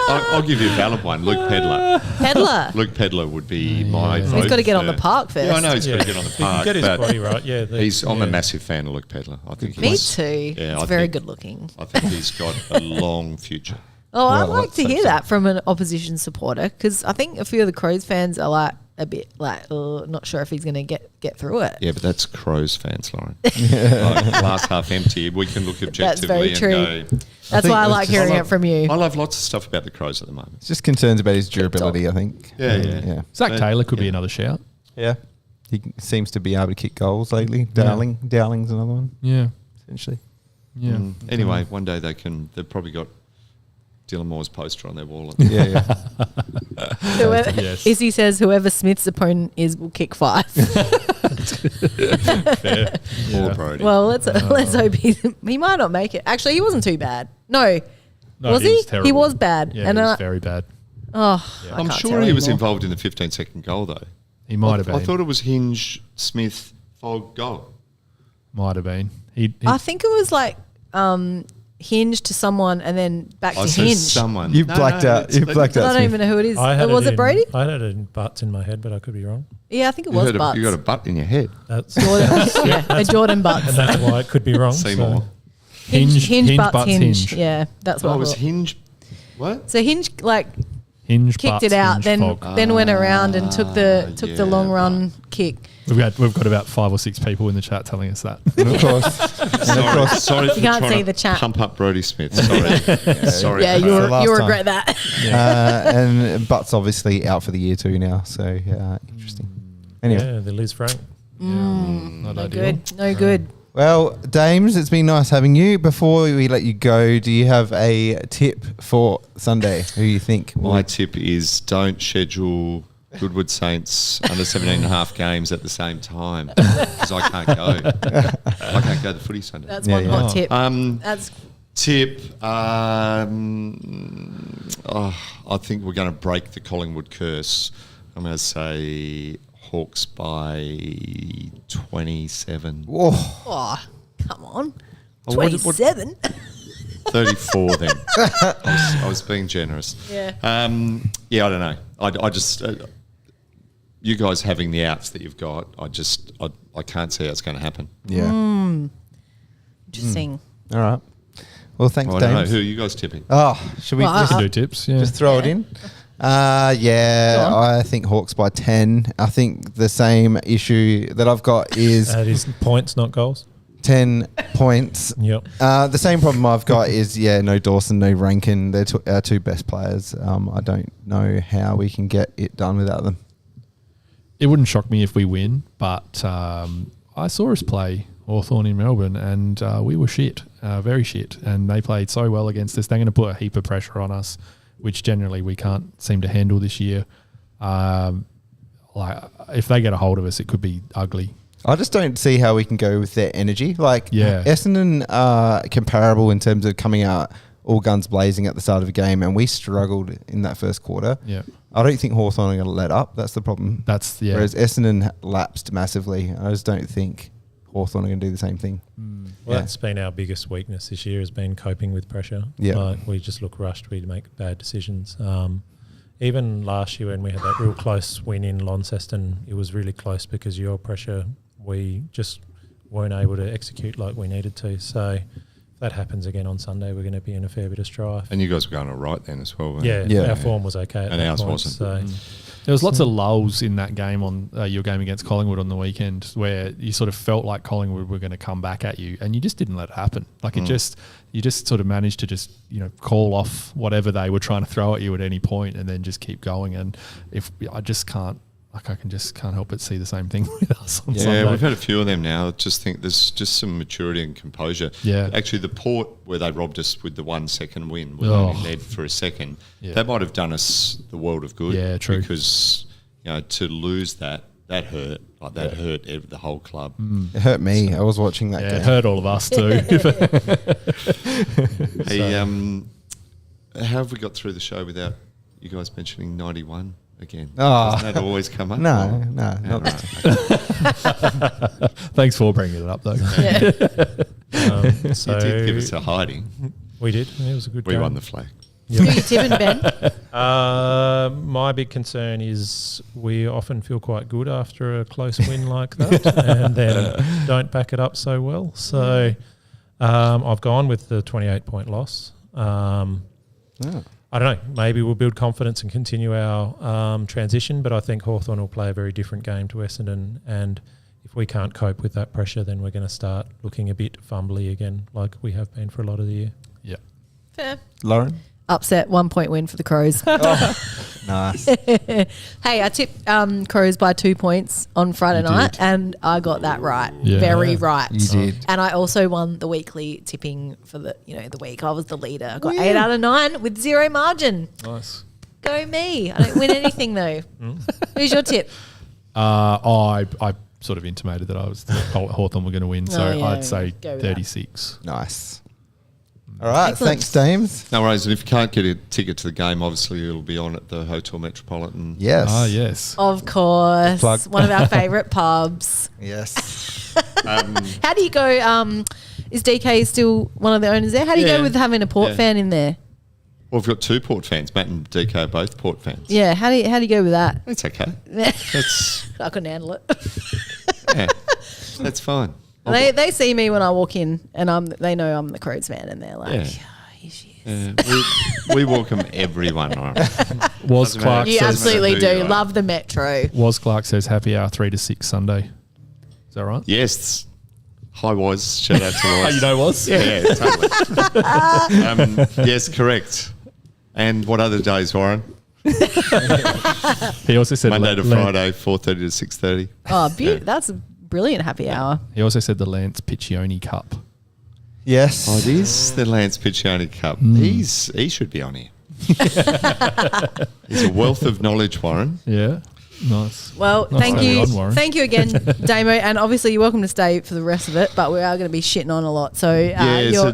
I'll give you a valid one. Luke Pedler. Pedler. Luke Pedler would be my vote. He's got to get on for- the park first. Yeah, I know he's got to get on the He can park. get his but body right. Yeah, I'm a massive fan of Luke Pedler. I think Me he's, too. Yeah, It's I very think- good looking. I think he's got a long future. Oh, I'd Well, like to let's hear hope so. that from an opposition supporter, because I think a few of the Crows fans are like a bit like, not sure if he's going to get through it. Yeah, but that's Crows fans, Lauren. Like, glass half empty. We can look objectively very and true. go. That's why I like hearing it from you. I love lots of stuff about the Crows at the moment. It's just concerns about his durability, I think. Yeah. Zach Taylor could be yeah. another shout. Yeah. He seems to be able to kick goals lately. Dowling's another one, Yeah. essentially. Yeah. Anyway, one day they've probably got Dylan Moore's poster on their wall. Yeah. Whoever, Yes. Izzy says whoever Smith's opponent is will kick 5. Fair. Poor Brody. Well, let's hope he might not make it. Actually, he wasn't too bad. No, was he? was terrible. He was bad. Yeah, and he was very bad. I I'm can't sure tell he was anymore. involved in the 15-second goal, though. He might have been. I thought it was Hinge, Smith, Fogg, goal. Might have been. He I think it was like Hinge to someone and then back to I said Hinge. someone. You've blacked out. You've blacked But I out. don't Smith. even know who it is. I had Was it Brady? I had it in butts in my head, but I could be wrong. Yeah, I think it was Butts. You got a butt in your head. That's Jordan, a Jordan Butts. and that's why it could be wrong. Seymour. Hinge Butts butts, Hinge. Yeah, that's what Oh, I it was thought. Hinge. What? So Hinge Hinge kicked butts, it out, Hinge then fog. then went around and took the long run kick. We've got about 5 or 6 people in the chat telling us that. And of course, Sorry for can't trying see to the chat. pump up Brody Smith. Sorry. Sorry. Yeah, the last you'll time. regret that. and Butt's obviously out for the year 2 now. So interesting. Anyway, Yeah, the Liz Frank. Not No ideal. good. No good. well, Dames, it's been nice having you. Before we let you go, do you have a tip for Sunday? Who you think? My tip is don't schedule Goodwood Saints under 17.5 games at the same time because I can't go. I can't go to the footy Sunday. That's one hot tip. That's Tip. I think we're going to break the Collingwood curse. I'm going to say Hawks by 27. oh, come on. Oh, what- 27. 34 then. I was being generous. Yeah. I don't know. I just you guys having the outs that you've got, I can't see how it's going to happen. Yeah. Interesting. All right. Well, thanks, I don't know. Dames. Who are you guys tipping? Oh, should we Well, just, We can do tips. Yeah. just throw it in? Go on. I think Hawks by 10. I think the same issue that I've got is That is points, not goals. 10 points. Yep. The same problem I've got is, no Dawson, no Rankin. They're our 2 best players. I don't know how we can get it done without them. It wouldn't shock me if we win, but I saw us play Hawthorn in Melbourne and we were shit, very shit. And they played so well against us. They're going to put a heap of pressure on us. which generally we can't seem to handle this year. Like if they get a hold of us, it could be ugly. I just don't see how we can go with their energy. Like Essendon are comparable in terms of coming out all guns blazing at the start of a game, and we struggled in that first quarter. Yeah, I don't think Hawthorn are going to let up. That's the problem. Whereas Essendon lapsed massively. I just don't think Hawthorn are going to do the same thing. Well, that's been our biggest weakness this year, has been coping with pressure. Yeah, like we just look rushed. We make bad decisions. Even last year when we had that real close win in Launceston, it was really close because your pressure, we just weren't able to execute like we needed to. So if that happens again on Sunday, we're going to be in a fair bit of strife. And you guys were going all right then as well, weren't you? Our form was okay at and that ours point, wasn't. So. There was lots of lulls in that game on your game against Collingwood on the weekend where you sort of felt like Collingwood were going to come back at you and you just didn't let it happen. Like you just sort of managed to just, call off whatever they were trying to throw at you at any point and then just keep going. And if I just can't, like I can't help but see the same thing with us on Sunday. Yeah, we've had a few of them now. I just think there's just some maturity and composure. Yeah. Actually, the Port, where they robbed us with the 1 second win, we only led for a second. Yeah. That might have done us the world of good. Yeah, true. Because, to lose that hurt. Like, that hurt the whole club. It hurt me. I was watching that game. It hurt all of us too. Hey, how have we got through the show without you guys mentioning 91? Again. Doesn't that always come up? No, not right. Thanks for bringing it up, though. So you did give us a hiding. We did. It was a good game. We won the flag. Who are you tipping, Ben? My big concern is we often feel quite good after a close win like that and then don't back it up so well. So I've gone with the 28-point loss. I don't know, maybe we'll build confidence and continue our transition, but I think Hawthorn will play a very different game to Essendon, and if we can't cope with that pressure, then we're going to start looking a bit fumbly again, like we have been for a lot of the year. Yeah. Fair. Lauren? Upset 1 point win for the Crows. Nice. Hey, I tipped Crows by 2 points on Friday night, and I got that right. Yeah. Very right. You did. And I also won the weekly tipping for the week. I was the leader. I got 8 out of 9 with 0 margin. Nice. Go me. I don't win anything though. Who's your tip? I sort of intimated that I was Hawthorn were going to win, so I'd say 36. Nice. All right, Excellent. thanks, Dames. No worries. And if you can't get a ticket to the game, obviously it'll be on at the Hotel Metropolitan. Yes. Ah, yes. Of course. Plug. One of our favourite pubs. Yes. How do you go? Is DK still one of the owners there? How do you go with having a Port fan in there? Well, we've got 2 Port fans. Matt and DK are both Port fans. Yeah. How do you go with that? That's okay. That's I couldn't handle it. that's fine. They see me when I walk in, and they know I'm the Crows fan, and they're like, here she is. We welcome everyone. Was Clark You says, absolutely do. Love the Metro. Was Clark says happy hour 3 to 6 Sunday. Is that right? Yes. Hi, Was. Shout out to Was. Oh, you know Was? Yeah, totally. Yes, correct. And what other days, Warren? He also said Monday to Friday, 4:30 to 6:30. Oh, that's a brilliant happy hour. He also said the Lance Piccioni Cup. Yes. Oh, it is the Lance Piccioni Cup. He should be on here. He's a wealth of knowledge, Warren. Yeah. Nice. Well, Nice thank to have you. you on, Warren. Thank you again, Damo. And obviously, you're welcome to stay for the rest of it, but we are going to be shitting on a lot. So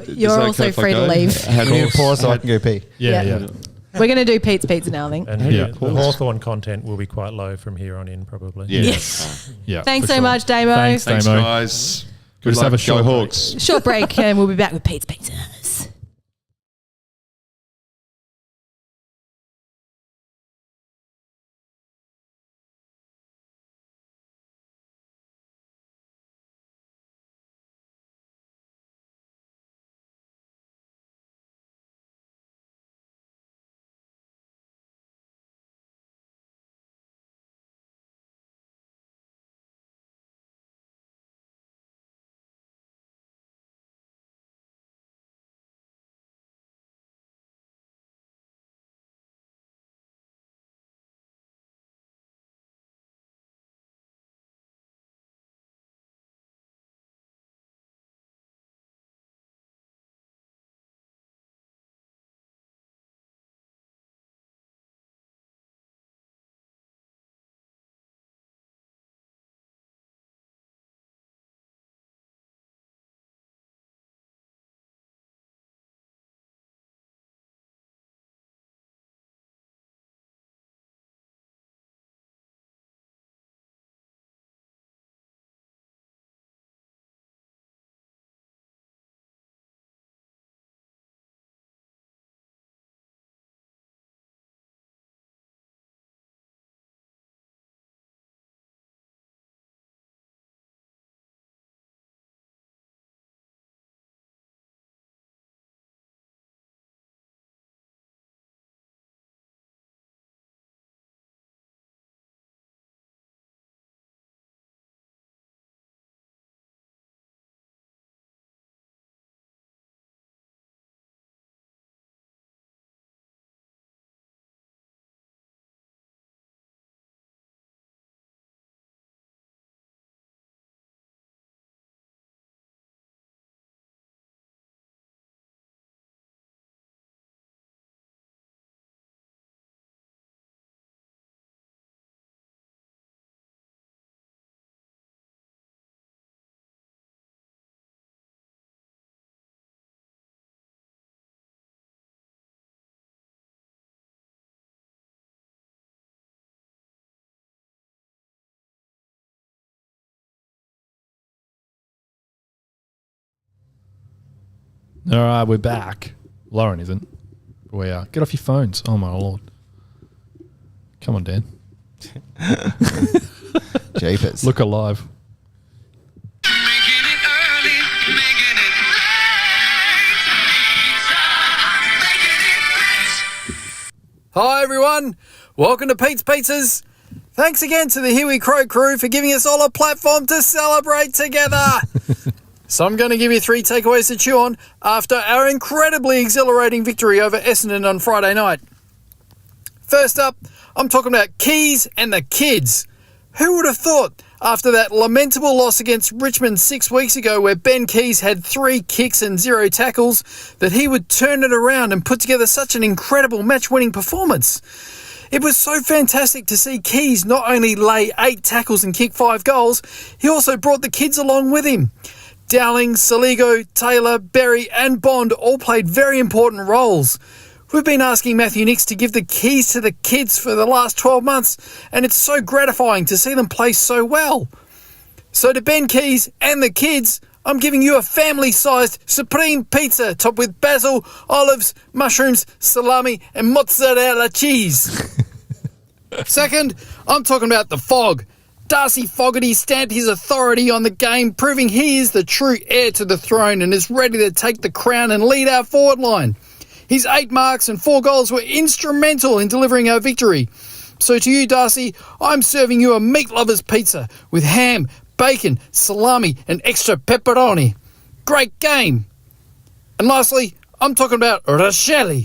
you're also free to leave. Can you pause so I can go pee? Yeah. We're going to do Pete's Pizza now, I think. And the Hawthorn content will be quite low from here on in, probably. Yes. Yeah. Thanks for so much, Damo. Thanks, Thanks, Damo. guys. We'll just Good have luck. a short Go break. Hawks. Short break, and we'll be back with Pete's Pizzas. All right, we're back. Lauren isn't. We are. Get off your phones. Oh, my Lord. Come on, Dan. Jeepers. Look alive. Hi everyone, welcome to Pete's Pizzas. Thanks again to the Here We Crow crew for giving us all a platform to celebrate together. So I'm going to give you 3 takeaways to chew on after our incredibly exhilarating victory over Essendon on Friday night. First up, I'm talking about Keays and the kids. Who would have thought after that lamentable loss against Richmond 6 weeks ago where Ben Keays had 3 kicks and 0 tackles that he would turn it around and put together such an incredible match-winning performance? It was so fantastic to see Keays not only lay 8 tackles and kick 5 goals, he also brought the kids along with him. Dowling, Saligo, Taylor, Berry and Bond all played very important roles. We've been asking Matthew Nicks to give the keys to the kids for the last 12 months, and it's so gratifying to see them play so well. So to Ben Keays and the kids, I'm giving you a family-sized supreme pizza topped with basil, olives, mushrooms, salami and mozzarella cheese. Second, I'm talking about the Fog. Darcy Fogarty stamped his authority on the game, proving he is the true heir to the throne and is ready to take the crown and lead our forward line. His 8 marks and 4 goals were instrumental in delivering our victory. So to you, Darcy, I'm serving you a meat lover's pizza with ham, bacon, salami and extra pepperoni. Great game. And lastly, I'm talking about Rochelle.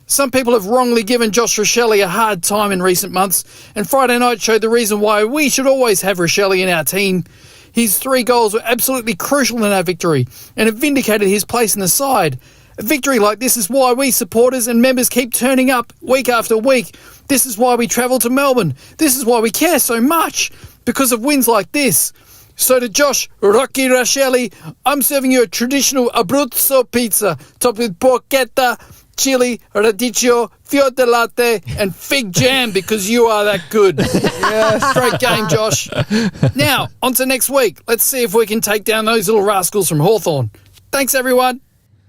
Some people have wrongly given Josh Rochelle a hard time in recent months, and Friday night showed the reason why we should always have Rochelle in our team. His 3 goals were absolutely crucial in our victory, and it vindicated his place in the side. A victory like this is why we supporters and members keep turning up week after week. This is why we travel to Melbourne. This is why we care so much, because of wins like this. So to Josh Rocky Rochelle, I'm serving you a traditional Abruzzo pizza topped with porchetta, chili, radicchio, fior di latte, and fig jam because you are that good. Yes. Great game, Josh. Now, on to next week. Let's see if we can take down those little rascals from Hawthorn. Thanks, everyone.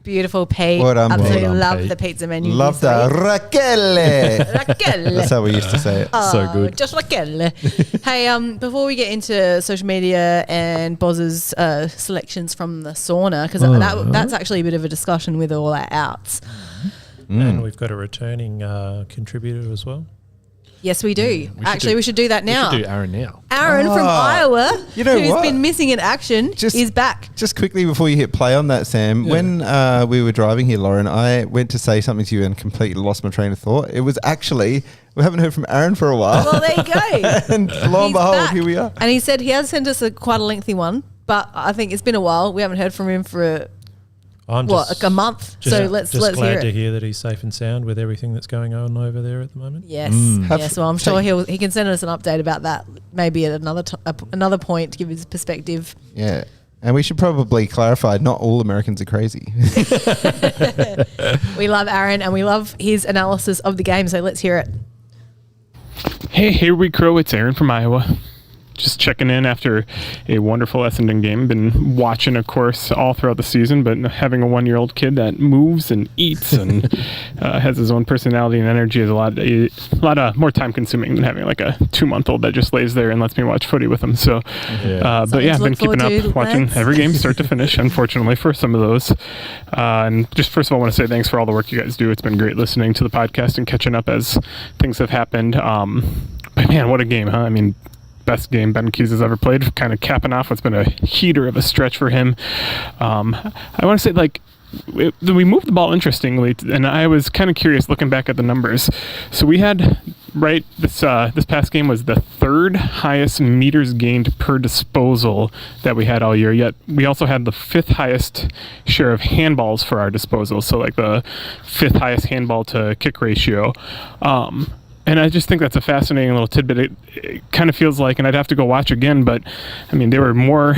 Beautiful, Pete. Well done, Absolutely well done, love Pete. the pizza menu. Love that. Raquel. That's how we used to say it. So good. Just Raquel. Hey, before we get into social media and Bozza's selections from the sauna, because that's actually a bit of a discussion with all our outs. And we've got a returning contributor as well. Yes, we do. We should do that now. We should do Aaron now. Aaron from Iowa, You know who's what? been missing in action, is back. Just quickly before you hit play on that, Sam, when we were driving here, Lauren, I went to say something to you and completely lost my train of thought. It was actually, we haven't heard from Aaron for a while. Well, there you go. And lo and behold, back. here we are. And he said he has sent us quite a lengthy one, but I think it's been a while. We haven't heard from him for like a month. So let's glad hear to it. hear that he's safe and sound with everything that's going on over there at the moment. Yes, yes. Well, I'm sure he can send us an update about that maybe at another point to give his perspective. Yeah. And we should probably clarify, not all Americans are crazy. We love Aaron and we love his analysis of the game, so let's hear it. Hey, here we crow. It's Aaron from Iowa. Just checking in after a wonderful Essendon game. Been watching, of course, all throughout the season, but having a 1-year-old kid that moves and eats and has his own personality and energy is a lot more time consuming than having like a 2-month-old that just lays there and lets me watch footy with him. So, but yeah, I've been keeping up watching every game start to finish, unfortunately, for some of those. And just first of all, I want to say thanks for all the work you guys do. It's been great listening to the podcast and catching up as things have happened. But man, what a game, huh? I mean, best game Ben Keays has ever played, kind of capping off what's been a heater of a stretch for him. I want to say, like, we moved the ball interestingly, and I was kind of curious looking back at the numbers. So we had, this past game was the 3rd highest meters gained per disposal that we had all year, yet we also had the 5th highest share of handballs for our disposal, so like the 5th highest handball to kick ratio. And I just think that's a fascinating little tidbit. It kind of feels like, and I'd have to go watch again, but I mean, there were more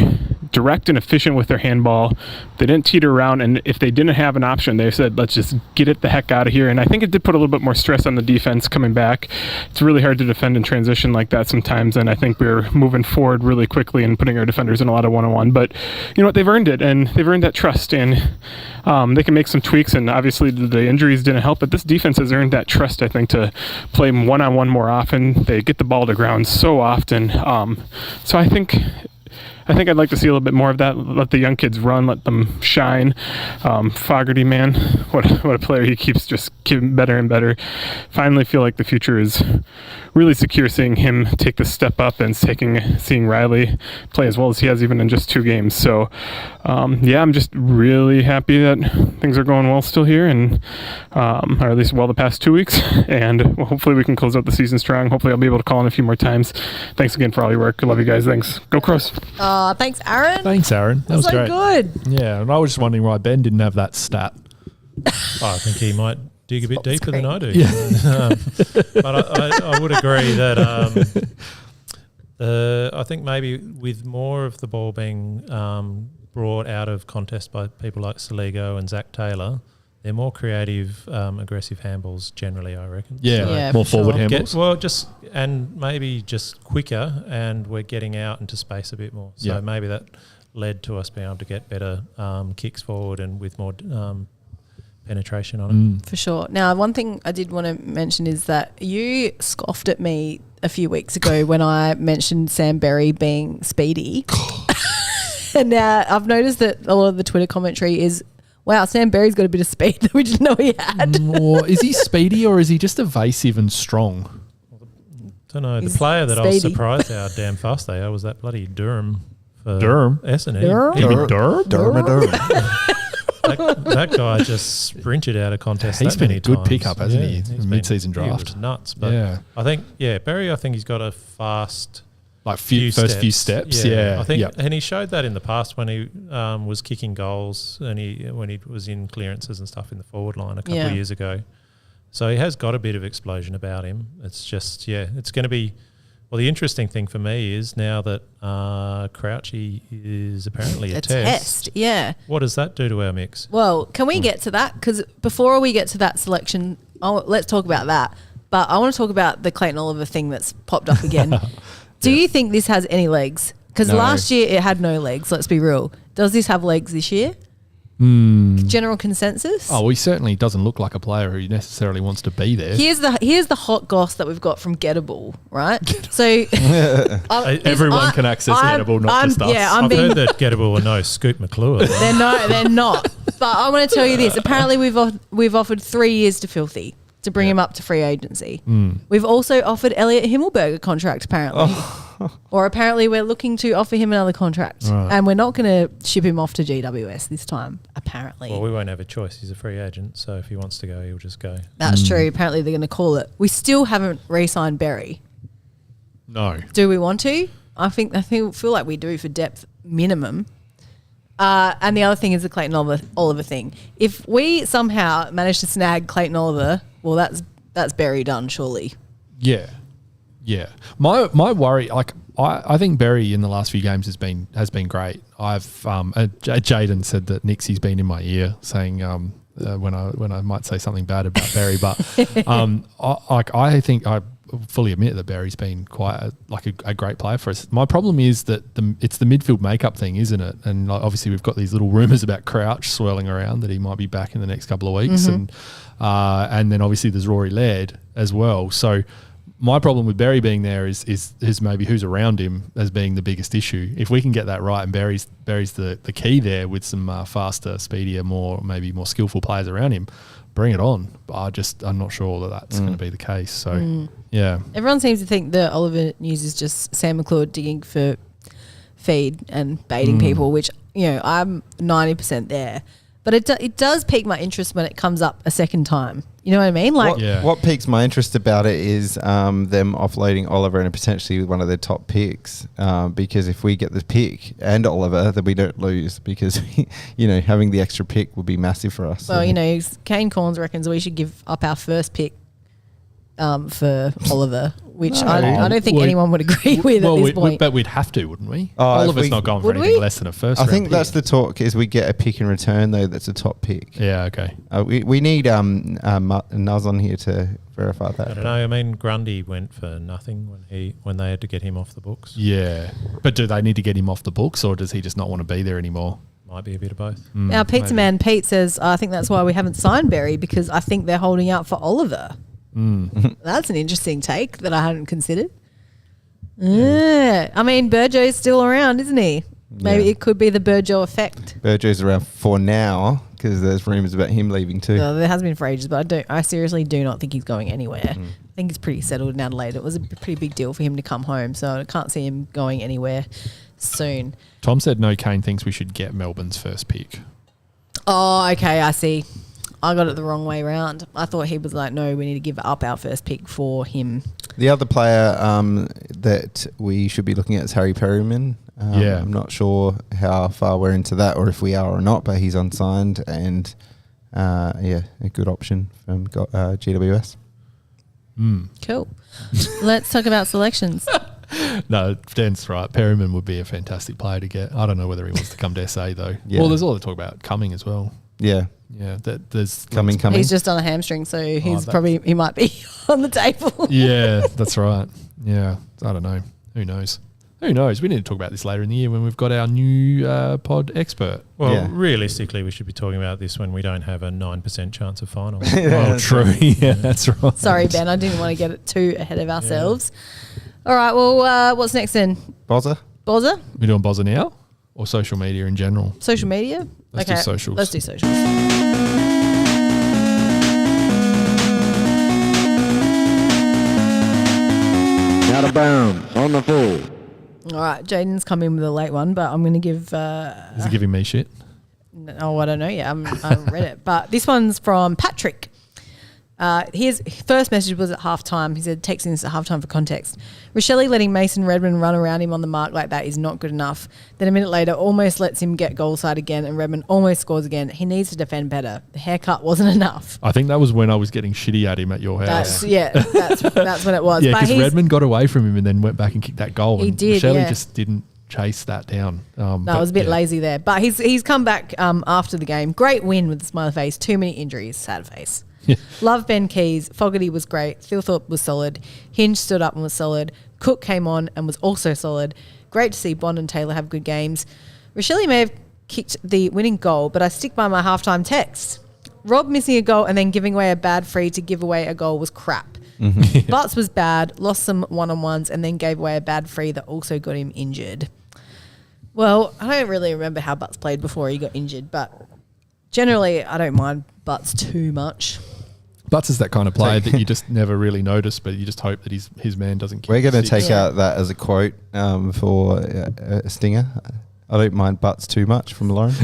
direct and efficient with their handball. They didn't teeter around, and if they didn't have an option, they said, let's just get it the heck out of here. And I think it did put a little bit more stress on the defense coming back. It's really hard to defend in transition like that sometimes, and I think we're moving forward really quickly and putting our defenders in a lot of one-on-one. But you know what? They've earned it, and they've earned that trust, and they can make some tweaks, and obviously the injuries didn't help, but this defense has earned that trust, I think, to play one-on-one more often. They get the ball to ground so often. So I think I'd like to see a little bit more of that. Let the young kids run, let them shine. Fogarty, man, what a player. He keeps just getting better and better. Finally feel like the future is really secure, seeing him take the step up and seeing Riley play as well as he has even in just 2 games. So I'm just really happy that things are going well still here, and or at least well the past 2 weeks, and hopefully we can close out the season strong. Hopefully I'll be able to call in a few more times. Thanks again for all your work. I love you guys. Thanks. Go Crows. Thanks, Aaron. Thanks, Aaron. That was so great. Good. Yeah, and I was just wondering why Ben didn't have that stat. I think he might dig a bit deeper than I do. Yeah. But I would agree that I think maybe with more of the ball being brought out of contest by people like Saligo and Zach Taylor, they're more creative, aggressive handballs generally, I reckon. Yeah, more forward handballs. And maybe just quicker, and we're getting out into space a bit more. So maybe that led to us being able to get better kicks forward and with more penetration on it. For sure. Now, one thing I did want to mention is that you scoffed at me a few weeks ago when I mentioned Sam Berry being speedy. And now I've noticed that a lot of the Twitter commentary is, wow, Sam Berry's got a bit of speed that we didn't know he had. Or is he speedy, or is he just evasive and strong? Don't know. The player that I was surprised how damn fast they are was that bloody Durham for Essendon. Durham? That guy just sprinted out of contest. He's been a good times. pickup, hasn't he? Mid-season draft. He was nuts. But I think, Berry, I think he's got a fast... few steps. Yeah. I think, and he showed that in the past when he was kicking goals and when he was in clearances and stuff in the forward line a couple of years ago. So he has got a bit of explosion about him. It's just, it's going to be... Well, the interesting thing for me is now that Crouchy is apparently a test. Yeah. What does that do to our mix? Well, can we get to that? Because before we get to that selection, let's talk about that. But I want to talk about the Clayton Oliver thing that's popped up again. Do you think this has any legs? Because last year it had no legs, let's be real. Does this have legs this year? General consensus? Oh, he certainly doesn't look like a player who necessarily wants to be there. Here's the hot goss that we've got from Gettable, right? So everyone can access Gettable, not just us. Yeah, I've heard that Gettable are no Scoot McClure. They're not. But I want to tell you this. Apparently we've offered 3 years to Filthy to bring him up to free agency. We've also offered Elliot Himmelberg a contract, apparently. Or apparently we're looking to offer him another contract. Right. And we're not going to ship him off to GWS this time, apparently. Well, we won't have a choice. He's a free agent, so if he wants to go, he'll just go. That's true. Apparently they're going to call it. We still haven't re-signed Berry. No. Do we want to? I feel like we do for depth minimum. And the other thing is the Clayton Oliver thing. If we somehow manage to snag Clayton Oliver, well, that's Berry done, surely. Yeah. My worry, like I think Berry in the last few games has been great. I've Jaden said that Nixie's been in my ear saying when I might say something bad about Berry, but I think I fully admit that Berry's been quite a great player for us. My problem is that it's the midfield makeup thing, isn't it? And obviously we've got these little rumours about Crouch swirling around that he might be back in the next couple of weeks, and then obviously there's Rory Laird as well. So my problem with Berry being there is maybe who's around him as being the biggest issue. If we can get that right and Berry's the key there with some faster, speedier, more skillful players around him, bring it on. But I'm not sure that's going to be the case. So yeah, everyone seems to think the Oliver news is just Sam McClure digging for feed and baiting people, which I'm 90% there. But it does pique my interest when it comes up a second time. You know what I mean? What piques my interest about it is them offloading Oliver and potentially one of their top picks. Because if we get the pick and Oliver, then we don't lose because having the extra pick would be massive for us. Well, Kane Corns reckons we should give up our first pick for Oliver, which I don't think anyone would agree with at this point. But we'd have to, wouldn't we? Oh, All of us not going for anything less than a first. I round think pick. that's the talk. Is we get a pick in return though. That's a top pick. Yeah. Okay. We need Nuz on here to verify that. I don't know. I mean, Grundy went for nothing when they had to get him off the books. Yeah, but do they need to get him off the books, or does he just not want to be there anymore? Might be a bit of both. Now, Pizza Man Pete says, I think that's why we haven't signed Berry, because I think they're holding out for Oliver. That's an interesting take that I hadn't considered. Yeah. I mean, Burjo's still around, isn't he? Maybe it could be the Burjo effect. Burjo's around for now because there's rumours about him leaving too. There has been for ages, but I seriously do not think he's going anywhere. I think he's pretty settled in Adelaide. It was a pretty big deal for him to come home, so I can't see him going anywhere soon. Tom said no, Kane thinks we should get Melbourne's first pick. Oh, okay, I see. I got it the wrong way around. I thought he was like, no, we need to give up our first pick for him. The other player that we should be looking at is Harry Perryman. I'm not sure how far we're into that or if we are or not, but he's unsigned and, a good option from GWS. Cool. Let's talk about selections. No, Dan's right. Perryman would be a fantastic player to get. I don't know whether he wants to come to SA though. Yeah. Well, there's all the talk about coming as well. Yeah. Yeah, there's coming. He's just on a hamstring, so he might be on the table. Yeah, that's right. Yeah, I don't know. Who knows? We need to talk about this later in the year when we've got our new pod expert. Well, realistically, we should be talking about this when we don't have a 9% chance of final. Oh, true. Yeah, that's right. Sorry, Ben. I didn't want to get it too ahead of ourselves. All right. Well, what's next then? Bozza. We doing Bozza now or social media in general? Social media. Let's do socials. Let's do socials. Out of bounds on the full. All right, Jaden's come in with a late one, but I'm going to give... Is he giving me shit? Oh, I don't know yet. I haven't read it. But this one's from Patrick. His first message was at halftime. He said, texting this at halftime for context. Rochelle letting Mason Redmond run around him on the mark like that is not good enough. Then a minute later, almost lets him get goal side again and Redmond almost scores again. He needs to defend better. The haircut wasn't enough. I think that was when I was getting shitty at him at your house. That's when it was. Yeah, because Redmond got away from him and then went back and kicked that goal. He did, Rochelle just didn't chase that down. No, it was a bit lazy there. But he's come back after the game. Great win with a smiley face. Too many injuries. Sad face. Love Ben Keays. Fogarty was great. Thilthorpe was solid. Hinge stood up and was solid. Cook came on and was also solid. Great to see Bond and Taylor have good games. Rochelle may have kicked the winning goal, but I stick by my halftime text. Rob missing a goal and then giving away a bad free to give away a goal was crap. Butts was bad, lost some one-on-ones and then gave away a bad free that also got him injured. Well, I don't really remember how Butts played before he got injured, but generally I don't mind Butts too much. Butts is that kind of player that you just never really notice, but you just hope that his man doesn't kick. We're going to take out that as a quote for a stinger. I don't mind Butts too much from Lauren.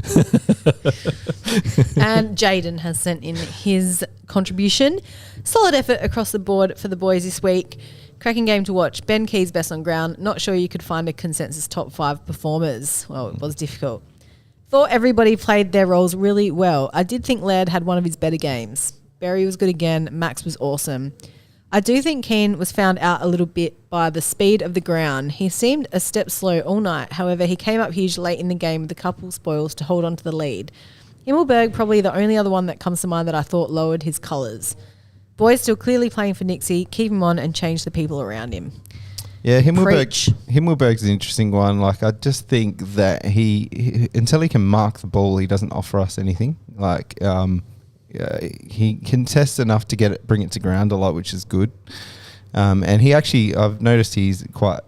And Jaden has sent in his contribution. Solid effort across the board for the boys this week. Cracking game to watch. Ben Keays best on ground. Not sure you could find a consensus top 5 performers. Well, it was difficult. Thought everybody played their roles really well. I did think Laird had one of his better games. Berry was good again. Max was awesome. I do think Keane was found out a little bit by the speed of the ground. He seemed a step slow all night. However, he came up huge late in the game with a couple spoils to hold on to the lead. Himmelberg, probably the only other one that comes to mind that I thought lowered his colours. Boys still clearly playing for Nixie. Keep him on and change the people around him. Yeah, Himmelberg's an interesting one. Like, I just think that he until he can mark the ball, he doesn't offer us anything. Like, he contests enough to bring it to ground a lot, which is good. And he actually, I've noticed he's quite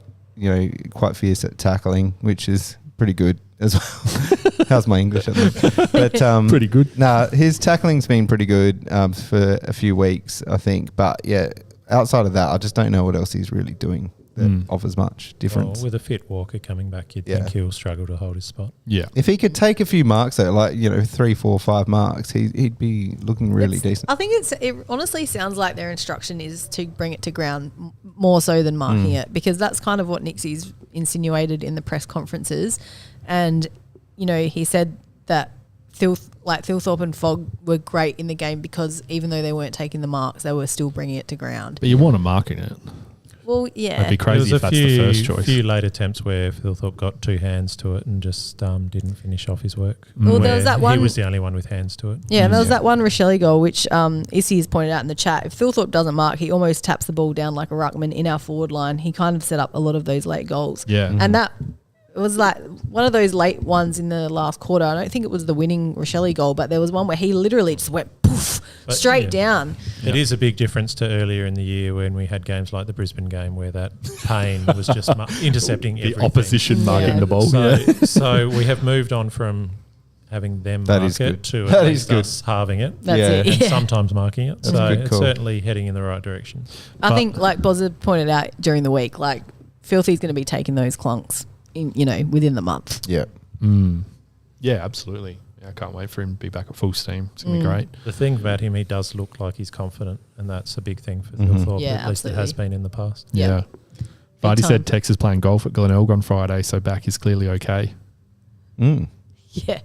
fierce at tackling, which is pretty good as well. How's my English at least? But pretty good. His tackling's been pretty good for a few weeks, I think. But yeah, outside of that, I just don't know what else he's really doing that offers much difference. Well, with a fit Walker coming back, you'd think he'll struggle to hold his spot. Yeah. If he could take a few marks though, like 3, 4, 5 marks, he'd be looking really decent. I think it honestly sounds like their instruction is to bring it to ground more so than marking it, because that's kind of what Nixie's insinuated in the press conferences. And, he said that Thilthorpe and Fogg were great in the game because even though they weren't taking the marks, they were still bringing it to ground. But you want to marking it. Well, yeah. It'd be crazy if that's the first choice. A few late attempts where Philthorpe got two hands to it and just didn't finish off his work. Well, there was that one. He was the only one with hands to it. Yeah, and there was that one Rochelle goal, which Issy has pointed out in the chat. If Philthorpe doesn't mark, he almost taps the ball down like a ruckman in our forward line. He kind of set up a lot of those late goals. Yeah. And that it was like one of those late ones in the last quarter. I don't think it was the winning Rochelle goal, but there was one where he literally just went poof straight down. It is a big difference to earlier in the year when we had games like the Brisbane game where that Payne was just intercepting the everything. opposition marking the ball. So we have moved on from having them mark it to at least us halving it. That's it. And sometimes marking it. That's so good it's call. certainly heading in the right direction. I think, like Bozza pointed out during the week, like Filthy's going to be taking those clunks within the month. Yeah. Yeah, absolutely. Yeah, I can't wait for him to be back at full steam. It's going to be great. The thing about him, he does look like he's confident, and that's a big thing for Philthorpe. Yeah, at least it has been in the past. Yeah. Vardy said Tex is playing golf at Glenelg on Friday, so back is clearly okay. Yeah.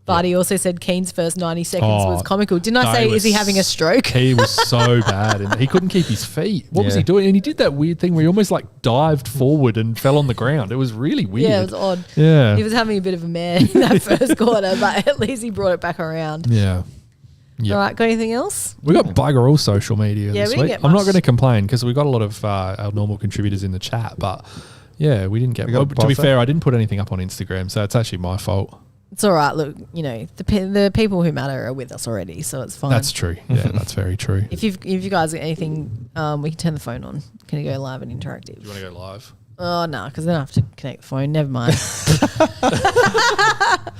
Vardy also said Keane's first 90 seconds was comical. Didn't I say, is he having a stroke? He was so bad. And he couldn't keep his feet. What was he doing? And he did that weird thing where he almost like dived forward and fell on the ground. It was really weird. Yeah, it was odd. Yeah. He was having a bit of a mare in that first quarter, but at least he brought it back around. Yeah. Yep. All right, got anything else? We got bugger all social media this we didn't week. get I'm not much. going to complain because we got a lot of our normal contributors in the chat, but yeah, we didn't get. got To be Bozza. fair, I didn't put anything up on Instagram, so it's actually my fault. It's all right. Look, the people who matter are with us already, so it's fine. That's true. Yeah, that's very true. If you guys got anything, we can turn the phone on. Can you go live and interactive? Do you want to go live? Oh, no, because then I have to connect the phone. Never mind. The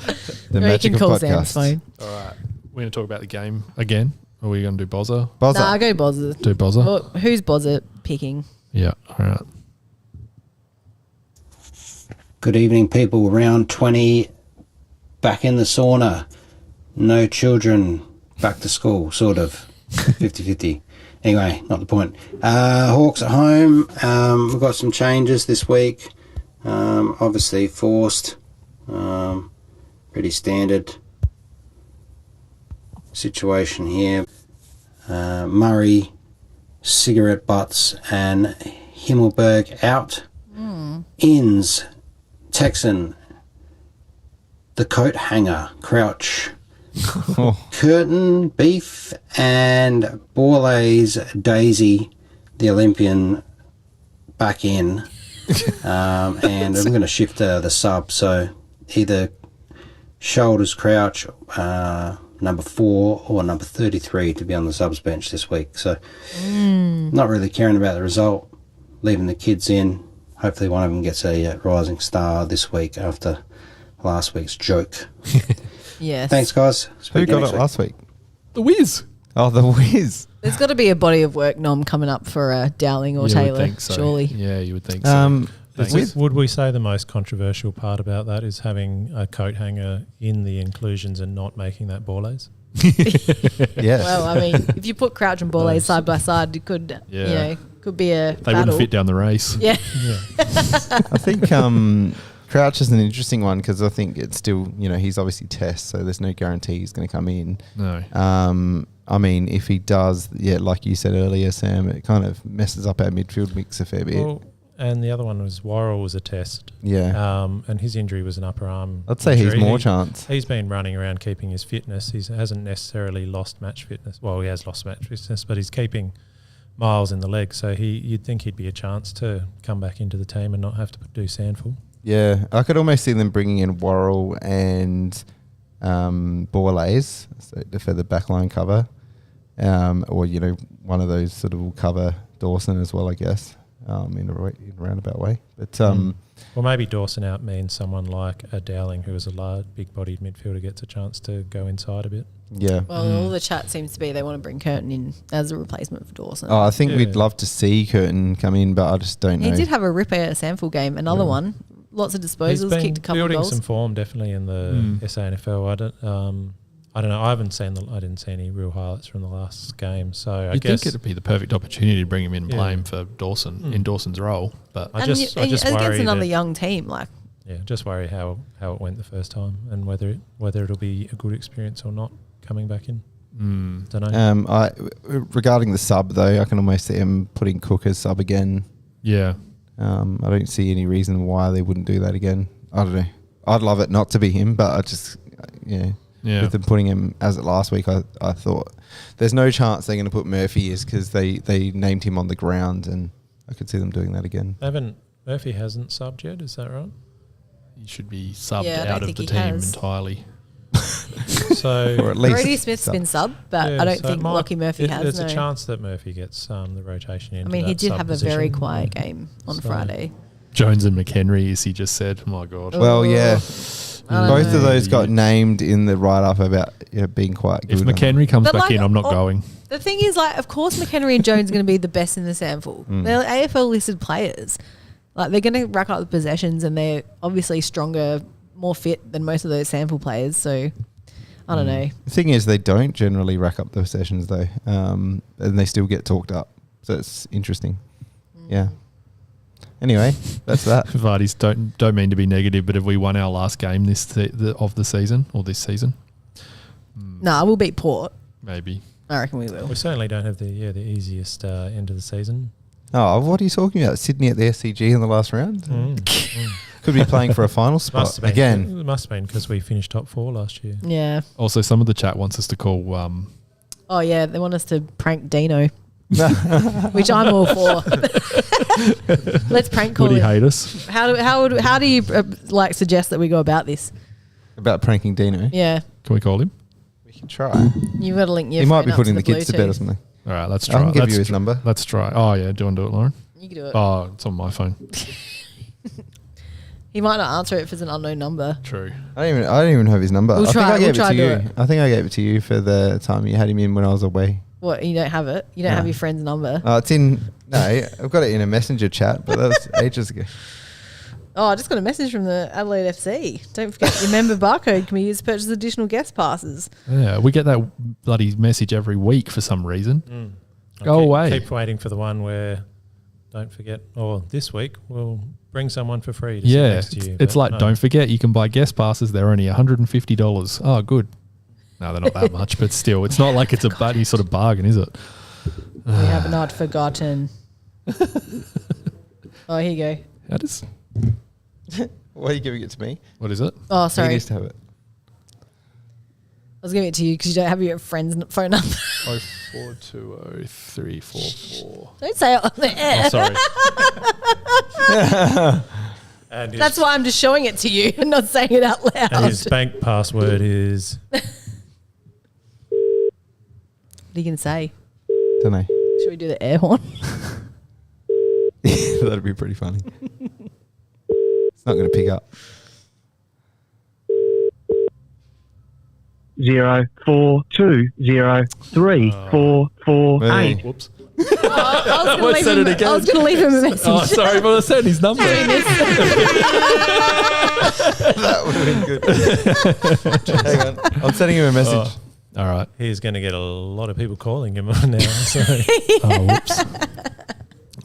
You magic can of call Sam's podcast. phone. All right. We're going to talk about the game again. Or are we going to do Bozza? Bozza. Nah, go Bozza. Do Bozza? Well, who's Bozza picking? Yeah. All right. Good evening, people. Round 20, back in the sauna. No children, back to school, sort of. 50-50. Anyway, not the point. Hawks at home. We've got some changes this week. Obviously forced. Pretty standard situation here. Murray, cigarette butts, and Himmelberg out. Inns, Texan, the coat hanger, Crouch, Curtin, Beef, and Borlase, Daisy, the Olympian, back in. And I'm going to shift the sub, so either Shoulders, Crouch, number 4 or number 33 to be on the subs bench this week. So not really caring about the result, leaving the kids in. Hopefully one of them gets a rising star this week after last week's joke. Yes. Thanks, guys. Who got it last week? The Wiz. Oh, the Wiz. There's got to be a body of work nom coming up for Dowling or You Taylor, would think so. surely. Yeah, you would think so. Would we say the most controversial part about that is having a coat hanger in the inclusions and not making that Borlase? Yes. Well, I mean, if you put Crouch and Borlase side by side, it could, could be a They battle. wouldn't fit down the race. Yeah. I think Crouch is an interesting one because I think it's still, he's obviously test, so there's no guarantee he's going to come in. No. I mean, if he does, like you said earlier, Sam, it kind of messes up our midfield mix a fair bit. Well, and the other one was Worrell was a test. Yeah. And his injury was an upper arm. I'd say he's injury. more chance. He's been running around keeping his fitness. He hasn't necessarily lost match fitness. Well, he has lost match fitness, but he's keeping miles in the leg. So you'd think he'd be a chance to come back into the team and not have to do Sandful. Yeah, I could almost see them bringing in Worrell and Borlase for the backline cover, or one of those sort of will cover Dawson as well, I guess, in a roundabout way. But well, maybe Dawson out means someone like a Dowling, who is a large, big-bodied midfielder, gets a chance to go inside a bit. Yeah. Well, all the chat seems to be they want to bring Curtin in as a replacement for Dawson. I think we'd love to see Curtin come in, but I just don't know. He did have a ripper Sandful game, another one. Lots of disposals, kicked a couple of building goals. some form definitely in the SANFL. I don't know. I didn't see any real highlights from the last game. So I guess think it'd be the perfect opportunity to bring him in and play him for Dawson in Dawson's role. But I just worry against another young team, just worry how it went the first time and whether it'll be a good experience or not coming back in. Don't know. Regarding the sub though, I can almost see him putting Cook as sub again Yeah. I don't see any reason why they wouldn't do that again. I don't know. I'd love it not to be him, but I just, with them putting him as it last week, I thought there's no chance they're going to put Murphy as because they named him on the ground, and I could see them doing that again. Murphy hasn't subbed yet, is that right? He should be subbed out of the team entirely. So or at least Brody Smith's been subbed, but I don't think Lockie Murphy has. There's a chance that Murphy gets the rotation in. I mean, he did have a very quiet game on Friday. Jones and McHenry, as he just said. Oh, my God. Well, yeah. Both of those got named in the write-up about being quite good. If McHenry comes back in, I'm not going. The thing is, of course, McHenry and Jones are going to be the best in the sample. They're AFL-listed players. They're going to rack up the possessions, and they're obviously stronger, more fit than most of those sample players. So, I don't know. The thing is, they don't generally rack up the sessions though, and they still get talked up. So it's interesting. Yeah. Anyway, that's that. Vardy's don't mean to be negative, but have we won our last game of the season or this season? No, we'll beat Port. Maybe. I reckon we will. We certainly don't have the easiest end of the season. Oh, what are you talking about? Sydney at the SCG in the last round? Could be playing for a final spot again. It must have been because we finished top 4 last year. Yeah. Also, some of the chat wants us to call. Oh yeah, they want us to prank Dino, which I'm all for. Let's prank call. Would he him. hate us? How do you suggest that we go about this? About pranking Dino? Yeah. Can we call him? We can try. You've got to link your. He might be phone up putting to the kids to bed or something. All right, let's try. I can give you his number. Let's try. Oh yeah, do you want to do it, Lauren? You can do it. Oh, it's on my phone. He might not answer it if it's an unknown number. True. I don't even have his number. We'll try. I think I gave it to you. It. I think I gave it to you for the time you had him in when I was away. What? You don't have it? You don't have your friend's number? It's in. No, I've got it in a messenger chat, but that was ages ago. Oh, I just got a message from the Adelaide FC. Don't forget your member barcode can be used to purchase additional guest passes. Yeah, we get that bloody message every week for some reason. Go away. Keep waiting for the one where, don't forget, or this week we'll bring someone for free to sit next to you. It's like, don't forget, you can buy guest passes. They're only $150. Oh, good. No, they're not that much, but still, it's not like it's a bloody sort of bargain, is it? We have not forgotten. Oh, here you go. How does... Why are you giving it to me? What is it? Oh, sorry. He needs to have it. I was giving it to you because you don't have your friend's phone number. 04203444. Don't say it on the air. Oh, sorry. That's why I'm just showing it to you and not saying it out loud. And his bank password is... What are you going to say? Don't know. Should we do the air horn? That'd be pretty funny. It's not going to pick up. 04203448. Whoops. I was going to leave him a message. Oh, sorry, but I said his number. That would have been good. Hang on. I'm sending him a message. All right. He's going to get a lot of people calling him now. So. Oh, whoops.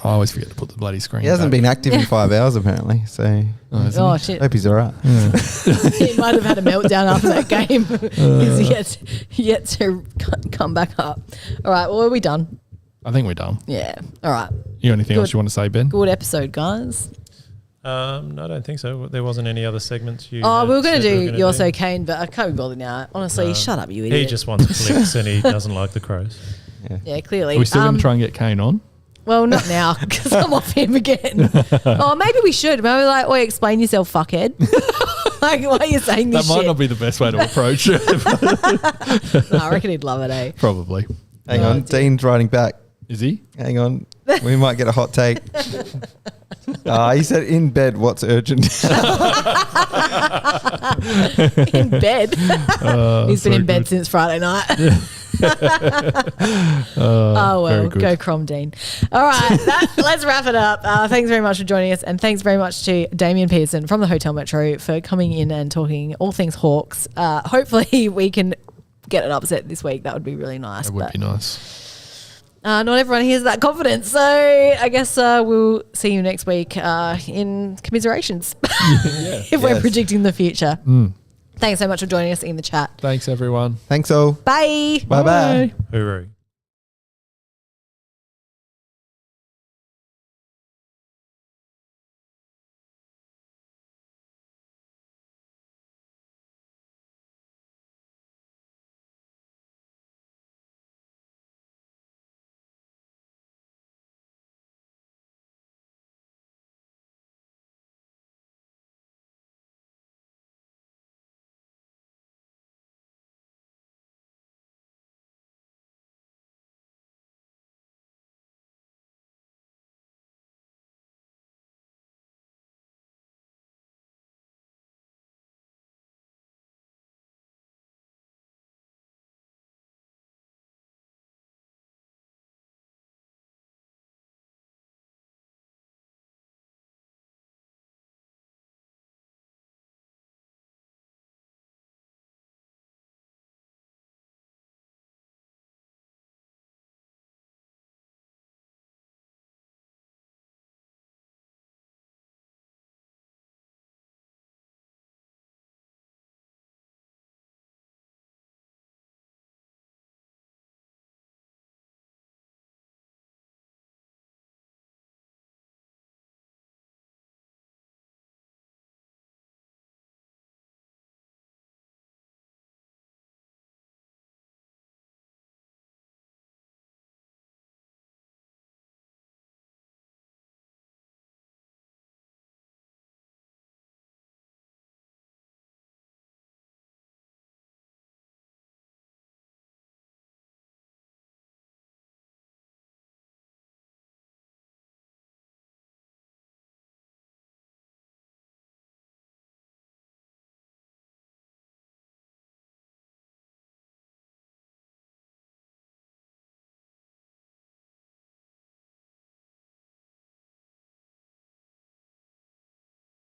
I always forget to put the bloody screen He hasn't been active in 5 hours, apparently. So, Oh, shit. hope he's all right. He might have had a meltdown after that game. He's yet to come back up. All right, well, are we done? I think we're done. Yeah. All right. You got anything else you want to say, Ben? Good episode, guys. No, I don't think so. There wasn't any other segments you... We were going to do You're So Kane, but I can't be bothered now. Honestly, shut up, you idiot. He just wants clicks and he doesn't like the Crows. Yeah, clearly. Are we still going to try and get Kane on? Well, not now, because I'm off him again. Oh, maybe we should. Maybe oi, explain yourself, fuckhead. Like, why are you saying this That might not be the best way to approach it. No, I reckon he'd love it, eh? Probably. Hang on. Dean's writing back. Is he? Hang on. We might get a hot take. He said in bed, what's urgent? In bed. He's been in bed since Friday night. Oh, well, go Crom Dean. All right, let's wrap it up. Thanks very much for joining us, and thanks very much to Damien Pearson from the Hotel Metro for coming in and talking all things Hawks. Hopefully we can get an upset this week. That would be really nice. That would be nice. Not everyone hears that confidence, so I guess we'll see you next week in commiserations if we're predicting the future. Thanks so much for joining us in the chat. Thanks, everyone. Thanks all. Bye. Bye-bye. Hooroo.